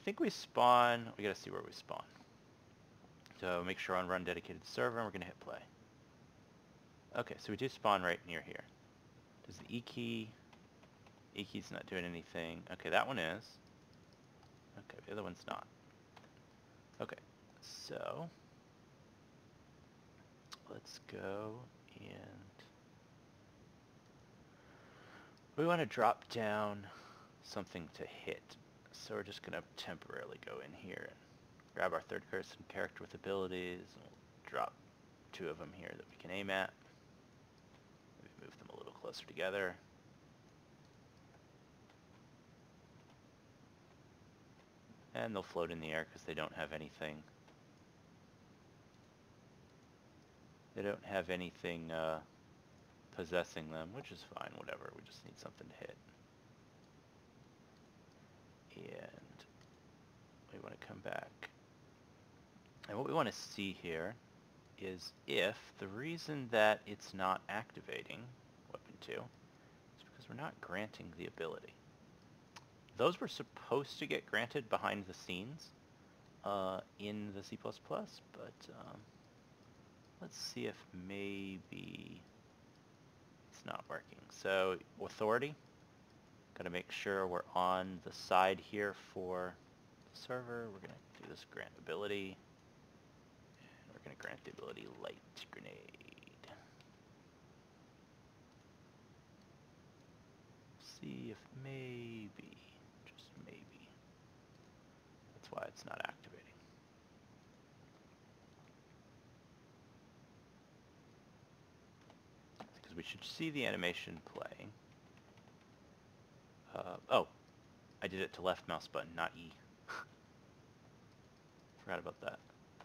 S1: think we spawn, we gotta see where we spawn. So make sure on run dedicated server, and we're gonna hit play. Okay, so we do spawn right near here. Does the E key's not doing anything. Okay, that one is. Okay, the other one's not. Okay, so let's go and we want to drop down something to hit. So we're just going to temporarily go in here and grab our third person character with abilities, and we'll drop 2 of them here that we can aim at. Move them a little closer together. And they'll float in the air because they don't have anything. They don't have anything possessing them, which is fine, whatever. We just need something to hit. And we want to come back. And what we want to see here is if the reason that it's not activating weapon 2 is because we're not granting the ability. Those were supposed to get granted behind the scenes in the C++, but let's see if maybe it's not working. So authority, got to make sure we're on the side here for the server. We're going to do this grant ability. And we're going to grant the ability light grenade. See if maybe, just maybe, that's why it's not activating. Because we should see the animation playing. Oh, I did it to left mouse button, not E. Forgot about that.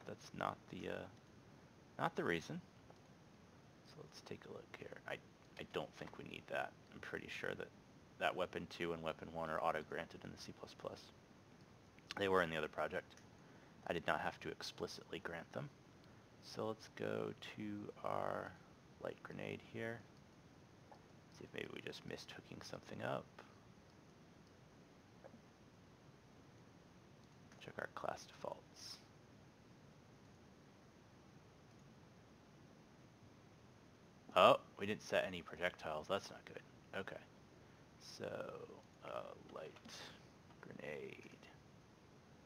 S1: That's not the reason. So let's take a look here. I don't think we need that. I'm pretty sure that weapon 2 and weapon 1 are auto-granted in the C++. They were in the other project. I did not have to explicitly grant them. So let's go to our light grenade here. See if maybe we just missed hooking something up. Check our class defaults. Oh, we didn't set any projectiles. That's not good. Okay. So, light grenade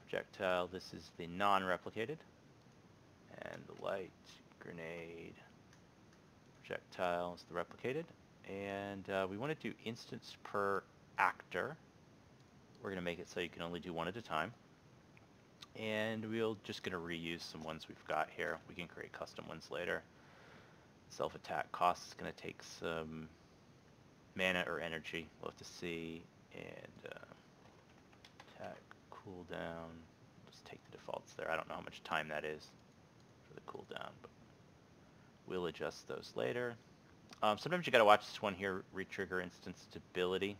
S1: projectile. This is the non-replicated. And the light grenade projectile is the replicated. And we want to do instance per actor. We're going to make it so you can only do one at a time. And we're just going to reuse some ones we've got here. We can create custom ones later. Self-attack cost is going to take some mana or energy. We'll have to see. And attack cooldown. Just take the defaults there. I don't know how much time that is for the cooldown, but we'll adjust those later. Sometimes you got to watch this one here, retrigger instance stability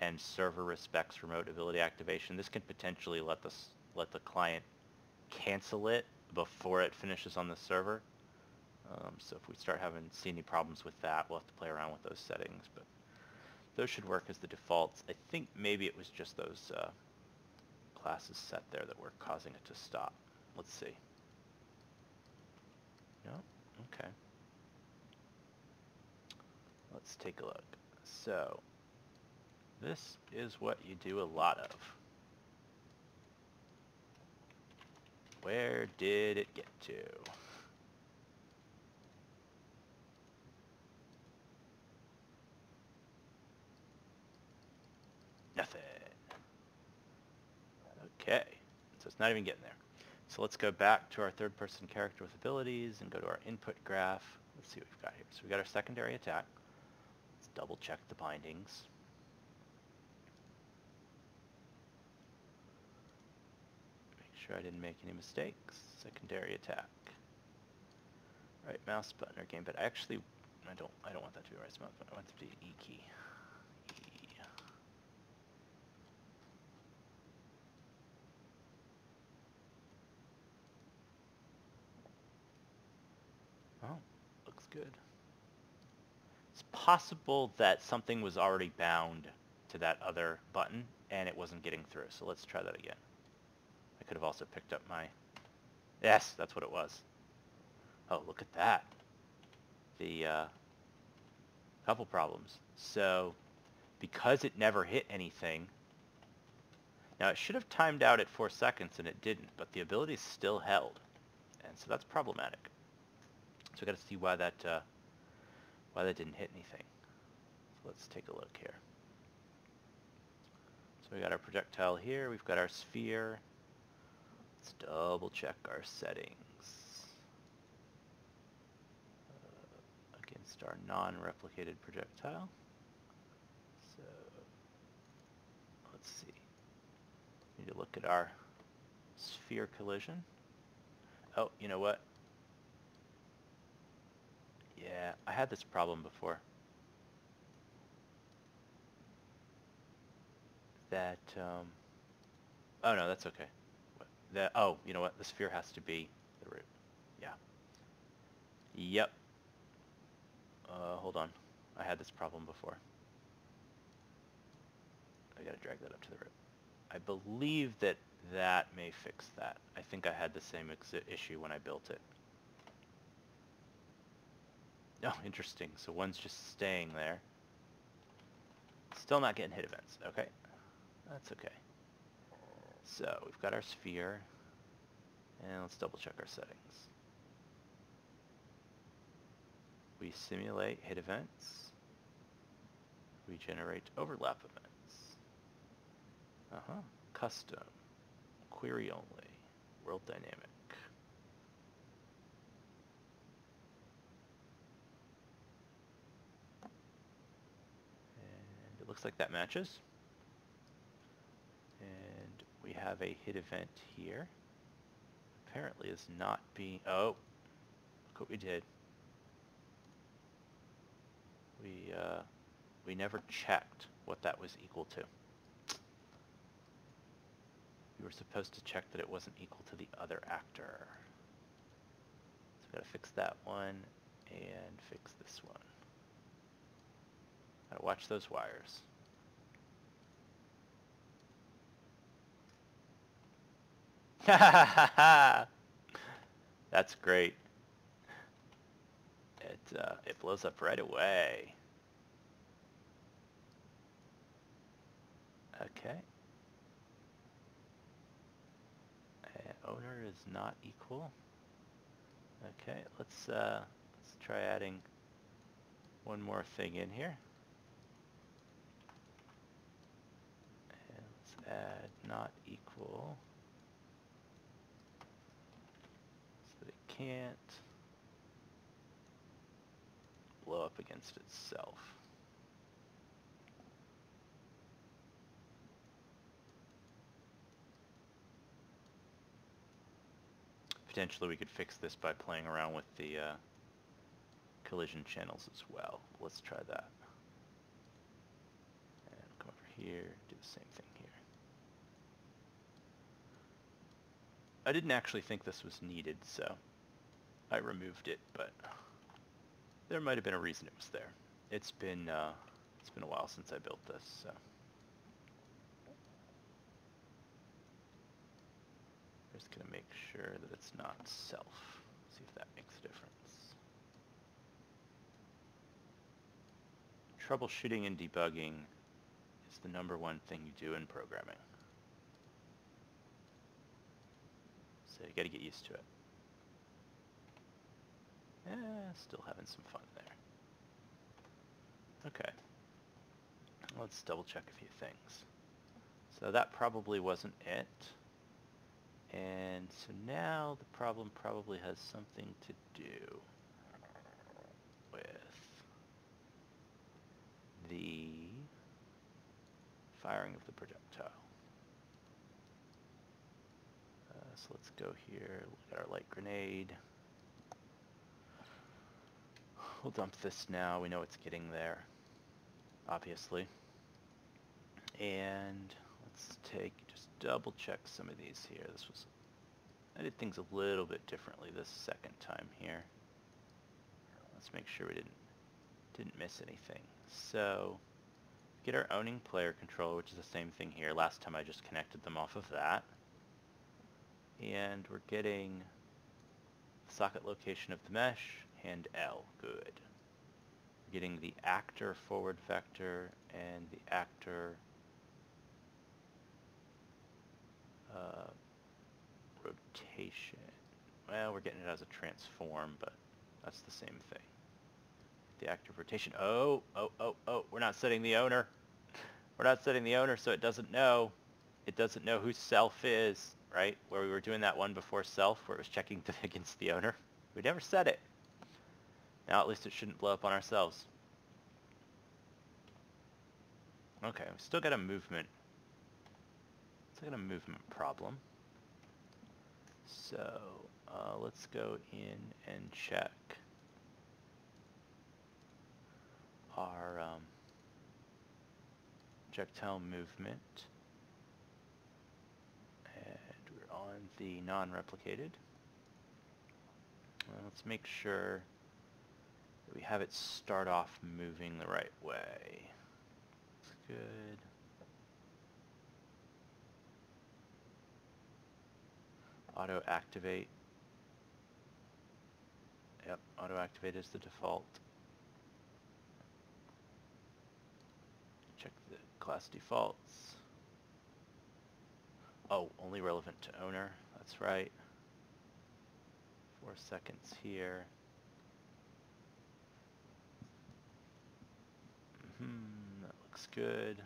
S1: and server respects remote ability activation. This can potentially let the client cancel it before it finishes on the server. So if we start seeing any problems with that, we'll have to play around with those settings. But those should work as the defaults. I think maybe it was just those classes set there that were causing it to stop. Let's see. No? Okay. Let's take a look. So this is what you do a lot of. Where did it get to? Nothing. Okay, so it's not even getting there. So let's go back to our third-person character with abilities and go to our input graph. Let's see what we've got here. So we've got our secondary attack. Let's double-check the bindings. Make sure I didn't make any mistakes. Secondary attack. Right mouse button or gamepad. I don't want that to be right mouse button. I want it to be an E key. Oh, looks good. It's possible that something was already bound to that other button and it wasn't getting through. So let's try that again. I could have also picked up my... Yes, that's what it was. Oh, look at that. The couple problems. So because it never hit anything, now it should have timed out at 4 seconds and it didn't, but the ability is still held. And so that's problematic. So we got to see why that didn't hit anything. So let's take a look here. So we got our projectile here. We've got our sphere. Let's double check our settings. Against just our non-replicated projectile. So let's see. Need to look at our sphere collision. Oh, you know what? Yeah, I had this problem before. That, oh no, that's okay. Oh, you know what? The sphere has to be the root. Yeah. Yep. Hold on. I had this problem before. I gotta drag that up to the root. I believe that that may fix that. I think I had the same issue when I built it. Oh, interesting. So one's just staying there. Still not getting hit events. Okay. That's okay. So we've got our sphere. And let's double check our settings. We simulate hit events. We generate overlap events. Custom. Query only. World dynamic. And it looks like that matches. And we have a hit event here. Apparently is not being... Oh! Look what we did. We never checked what that was equal to. We were supposed to check that it wasn't equal to the other actor. So we gotta fix that one and fix this one. Gotta watch those wires. That's great. It blows up right away. Okay. Owner is not equal. Okay, let's try adding one more thing in here. And let's add not equal so that it can't blow up against itself. Potentially we could fix this by playing around with the collision channels as well. Let's try that. And come over here, do the same thing here. I didn't actually think this was needed, so I removed it, but there might have been a reason it was there. It's been a while since I built this, so. Just gonna make sure that it's not self. See if that makes a difference. Troubleshooting and debugging is the #1 thing you do in programming. So you gotta get used to it. Still having some fun there. Okay. Let's double check a few things. So that probably wasn't it. And so now the problem probably has something to do with the firing of the projectile. So let's go here, look at our light grenade. We'll dump this now, we know it's getting there, obviously. And let's just double check some of these here. I did things a little bit differently this second time here. Let's make sure we didn't miss anything. So, get our owning player controller, which is the same thing here. Last time I just connected them off of that. And we're getting the socket location of the mesh, and L, good. We're getting the actor forward vector and the actor rotation. Well, we're getting it as a transform, but that's the same thing. The active rotation. Oh, we're not setting the owner. We're not setting the owner, so it doesn't know. It doesn't know who self is, right? Where we were doing that one before self, where it was checking against the owner. We never set it. Now at least it shouldn't blow up on ourselves. Okay, we still got a movement. Still got a movement problem. So let's go in and check our projectile movement. And we're on the non-replicated. Let's make sure that we have it start off moving the right way. That's good. Auto activate. Yep, auto activate is the default. Check the class defaults. Oh, only relevant to owner. That's right. 4 seconds here. That looks good.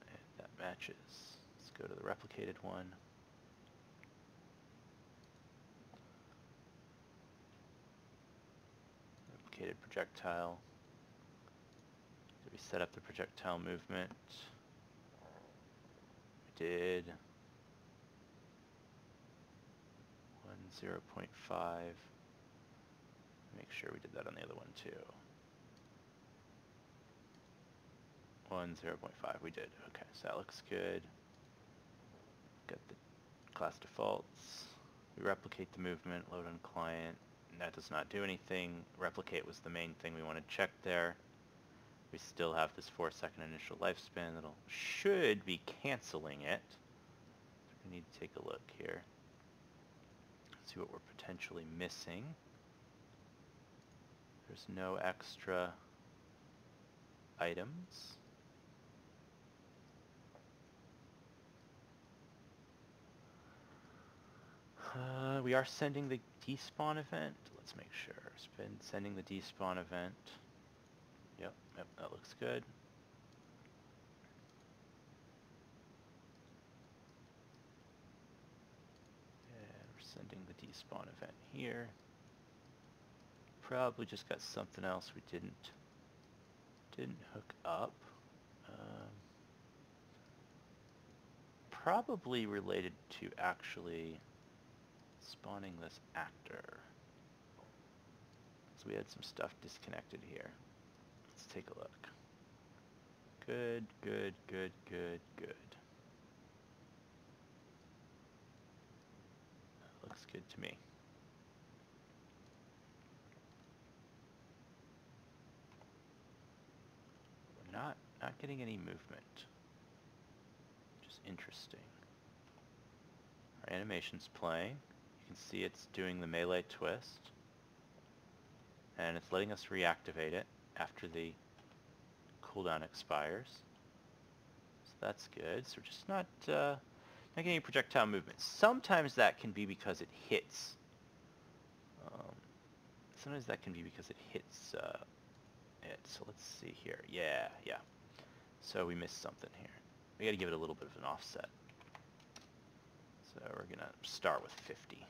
S1: And that matches. Let's go to the replicated one. Replicated projectile. Did we set up the projectile movement? We did. 0.5. Make sure we did that on the other one too. 0.5. We did. Okay, so that looks good. Got the class defaults. We replicate the movement, load on client, and that does not do anything. Replicate was the main thing we want to check there. We still have this 4-second initial lifespan that'll should be canceling it. So we need to take a look here. See what we're potentially missing. There's no extra items. We are sending the despawn event. Let's make sure. Sending the despawn event. Yep, that looks good. Sending the despawn event here. Probably just got something else we didn't hook up. Probably related to actually spawning this actor. So we had some stuff disconnected here. Let's take a look. Good, good, good, good, good. Looks good to me. We're not getting any movement, which is interesting. Our animation's playing. You can see it's doing the melee twist, and it's letting us reactivate it after the cooldown expires. So that's good. So we're just not getting any projectile movement. Sometimes that can be because it hits. Sometimes that can be because it hits it. So let's see here. Yeah. So we missed something here. We got to give it a little bit of an offset. So we're gonna start with 50.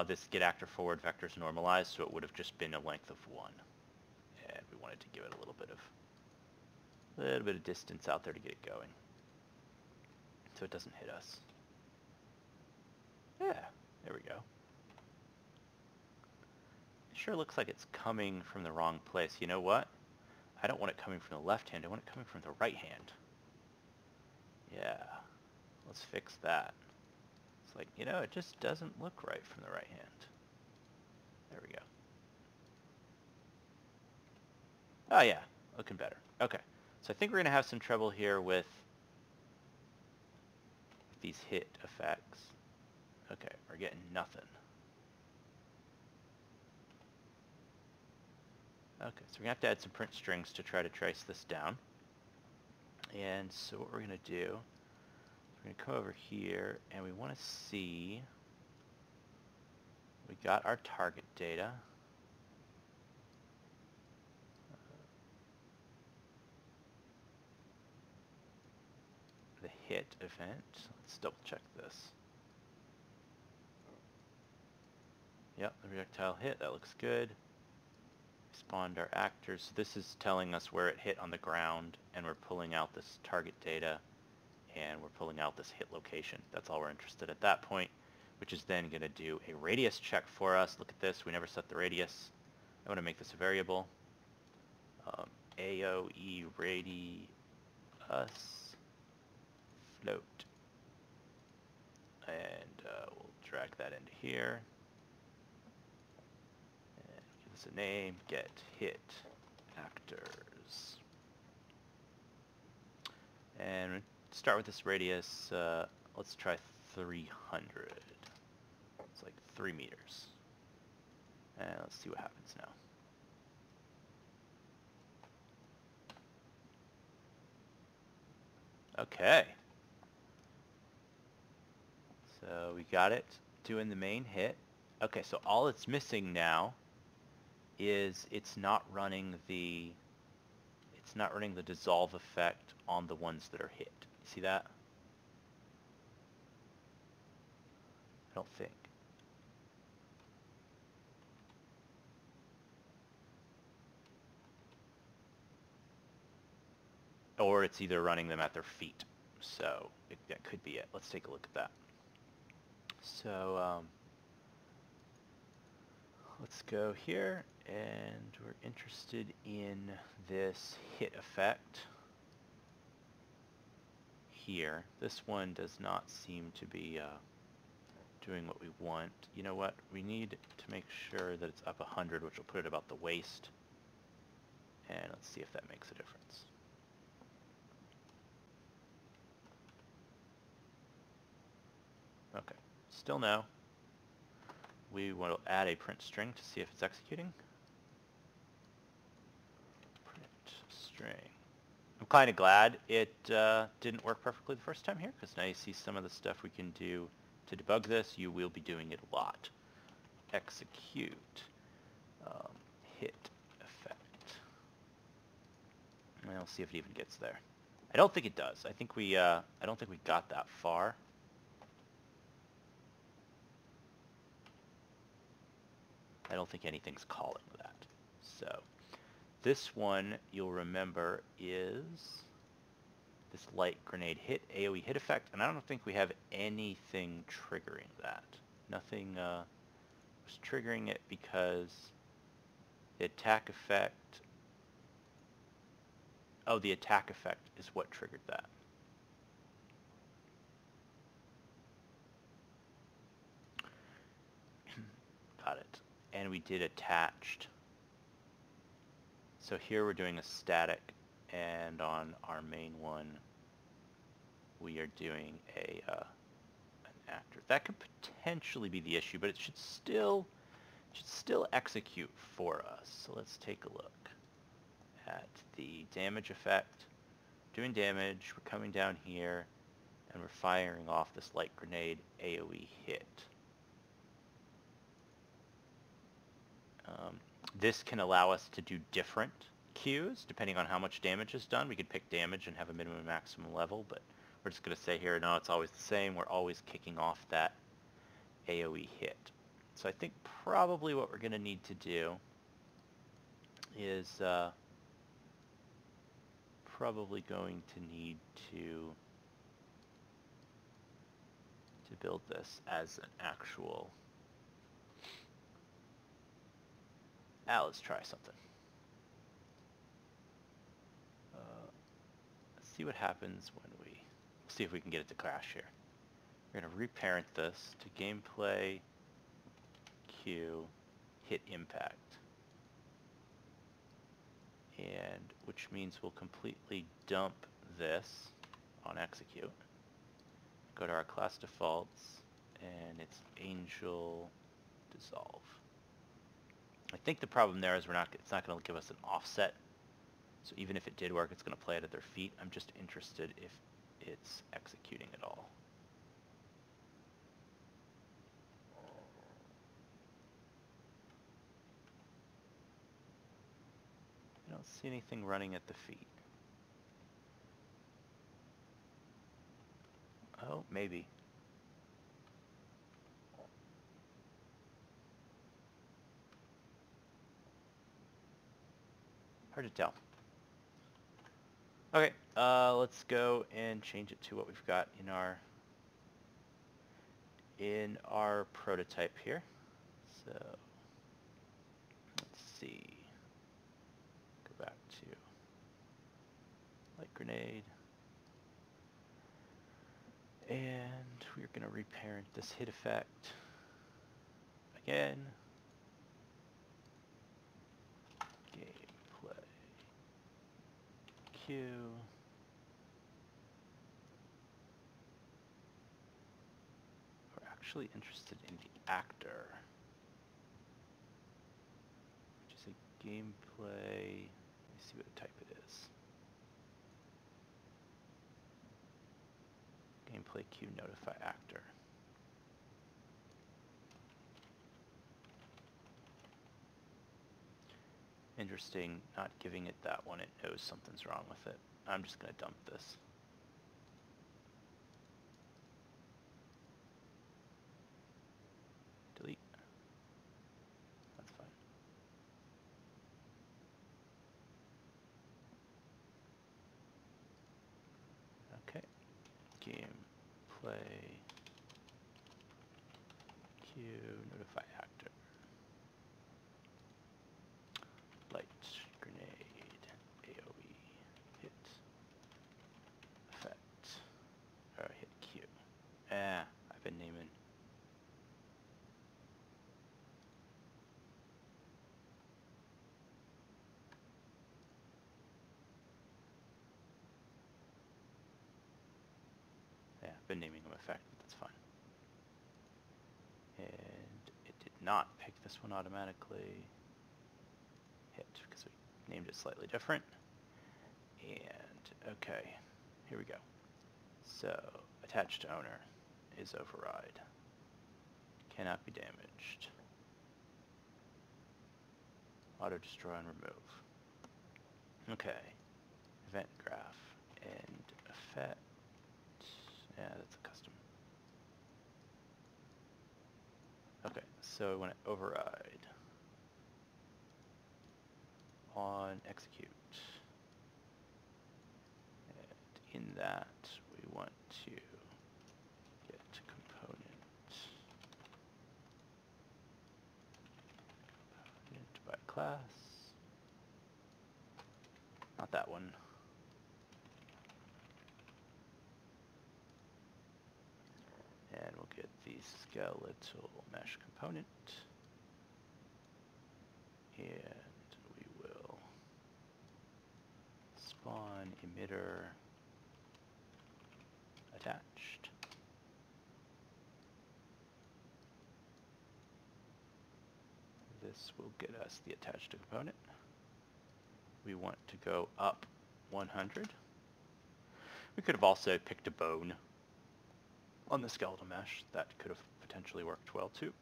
S1: This get actor forward vector is normalized, so it would have just been a length of 1, and we wanted to give it a little bit of distance out there to get it going, so it doesn't hit us. Yeah, there we go. It sure looks like it's coming from the wrong place. You know what? I don't want it coming from the left hand. I want it coming from the right hand. Yeah, let's fix that. It's like, you know, it just doesn't look right from the right hand. There we go. Oh yeah, looking better. Okay, so I think we're going to have some trouble here with these hit effects. Okay, we're getting nothing. Okay, so we're going to have to add some print strings to try to trace this down. And so what we're going to do, we're going to come over here, and we want to see, we got our target data. The hit event. Let's double check this. Yep, the projectile hit. That looks good. Spawned our actors. So this is telling us where it hit on the ground, and we're pulling out this target data, and we're pulling out this hit location. That's all we're interested at that point, which is then going to do a radius check for us. Look at this. We never set the radius. I want to make this a variable. AOE radius float. And we'll drag that into here. And give this a name. Get hit actors. And start with this radius. Let's try 300. It's like 3 meters. And let's see what happens now. Okay. So we got it doing the main hit. Okay, so all it's missing now is it's not running the dissolve effect on the ones that are hit. You see that? I don't think. Or it's either running them at their feet. So that could be it. Let's take a look at that. So let's go here, and we're interested in this hit effect here. This one does not seem to be doing what we want. You know what? We need to make sure that it's up 100, which will put it about the waist. And let's see if that makes a difference. Okay, still no. We will add a print string to see if it's executing. Print string. I'm kind of glad it didn't work perfectly the first time here, because now you see some of the stuff we can do to debug this. You will be doing it a lot. Execute. Hit effect. And we'll see if it even gets there. I don't think it does. I think we I don't think we got that far. I don't think anything's calling that. So this one, you'll remember, is this light grenade hit, AoE hit effect, and I don't think we have anything triggering that. Nothing was triggering it because the attack effect, the attack effect is what triggered that. Got it. And we did attached. So here we're doing a static, and on our main one we are doing an actor. That could potentially be the issue, but it should still execute for us. So let's take a look at the damage effect. Doing damage, we're coming down here, and we're firing off this light grenade AoE hit. This can allow us to do different cues depending on how much damage is done. We could pick damage and have a minimum and maximum level, but we're just going to say here, no, it's always the same. We're always kicking off that AoE hit. So I think probably what we're going to need to do is probably going to need to build this as an actual... let's try something. Let's see what happens when we... see if we can get it to crash here. We're going to reparent this to gameplay queue hit impact. And which means we'll completely dump this on execute. Go to our class defaults, and it's angel dissolve. I think the problem there is it's not going to give us an offset. So even if it did work, it's going to play it at their feet. I'm just interested if it's executing at all. I don't see anything running at the feet. Oh, maybe. Hard to tell. Okay, let's go and change it to what we've got in our prototype here. So let's see. Go back to light grenade. And we're going to reparent this hit effect again. Gameplay Q. We're actually interested in the actor, which is a gameplay. Let me see what type it is. Gameplay Q notify actor. Interesting, not giving it that one. It knows something's wrong with it. I'm just going to dump this. Delete. That's fine. Okay. Gameplay Q notify actor. Light grenade AoE hit effect. Hit Q. I've been naming. Yeah, I've been naming them effect, but that's fine. And it did not pick this one automatically. Hit, because we named it slightly different. And, okay, here we go. So, attached to owner is override. Cannot be damaged. Auto destroy and remove. Okay. Event graph and effect. Yeah, that's a custom. Okay, so when I override on execute, and in that we want to get component by class. Not that one. And we'll get the skeletal mesh component. And we will spawn emitter attached. This will get us the attached component. We want to go up 100. We could have also picked a bone on the skeletal mesh. That could have potentially worked well too.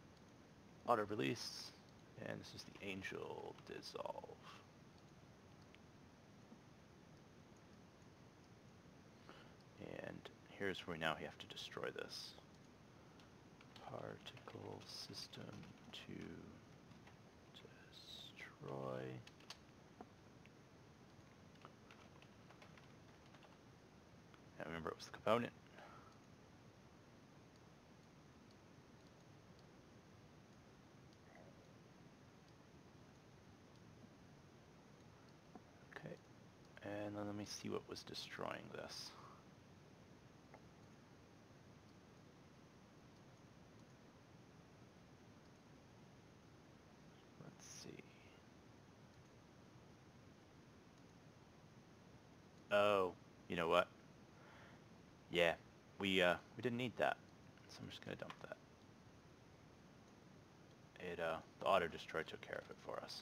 S1: Auto release, and this is the angel dissolve. And here's where now we have to destroy this. Particle system to destroy. Now remember, it was the component. Okay, and then let me see what was destroying this. Let's see. Oh, you know what? Yeah, we didn't need that, so I'm just gonna dump that. It the auto destroy took care of it for us.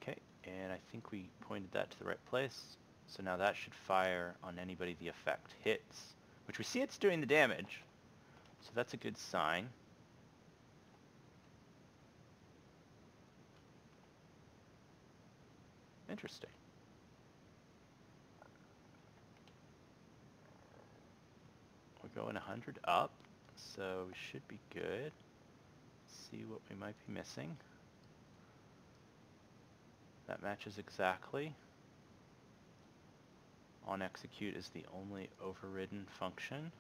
S1: Okay, and I think we pointed that to the right place. So now that should fire on anybody the effect hits, which we see it's doing the damage. So that's a good sign. Interesting. We're going 100 up, so we should be good. See what we might be missing. That matches exactly. OnExecute is the only overridden function.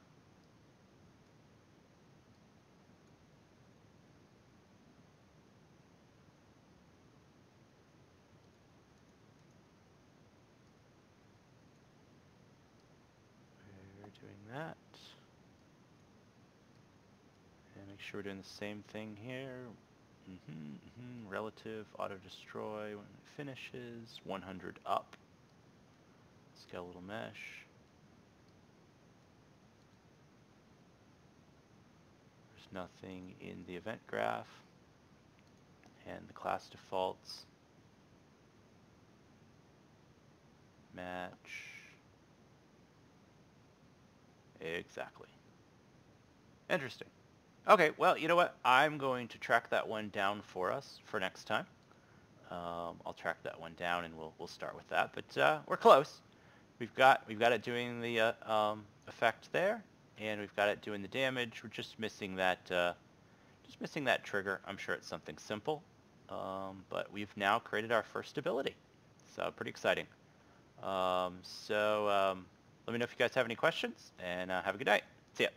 S1: We're doing that. And make sure we're doing the same thing here. Relative auto-destroy when it finishes. 100 up. Skeletal mesh. There's nothing in the event graph. And the class defaults match exactly. Interesting. Okay, well, you know what? I'm going to track that one down for us for next time. I'll track that one down and we'll start with that. But we're close. We've got it doing the effect there, and we've got it doing the damage. We're just missing that trigger. I'm sure it's something simple, but we've now created our first ability. So pretty exciting. Let me know if you guys have any questions, and have a good night. See ya.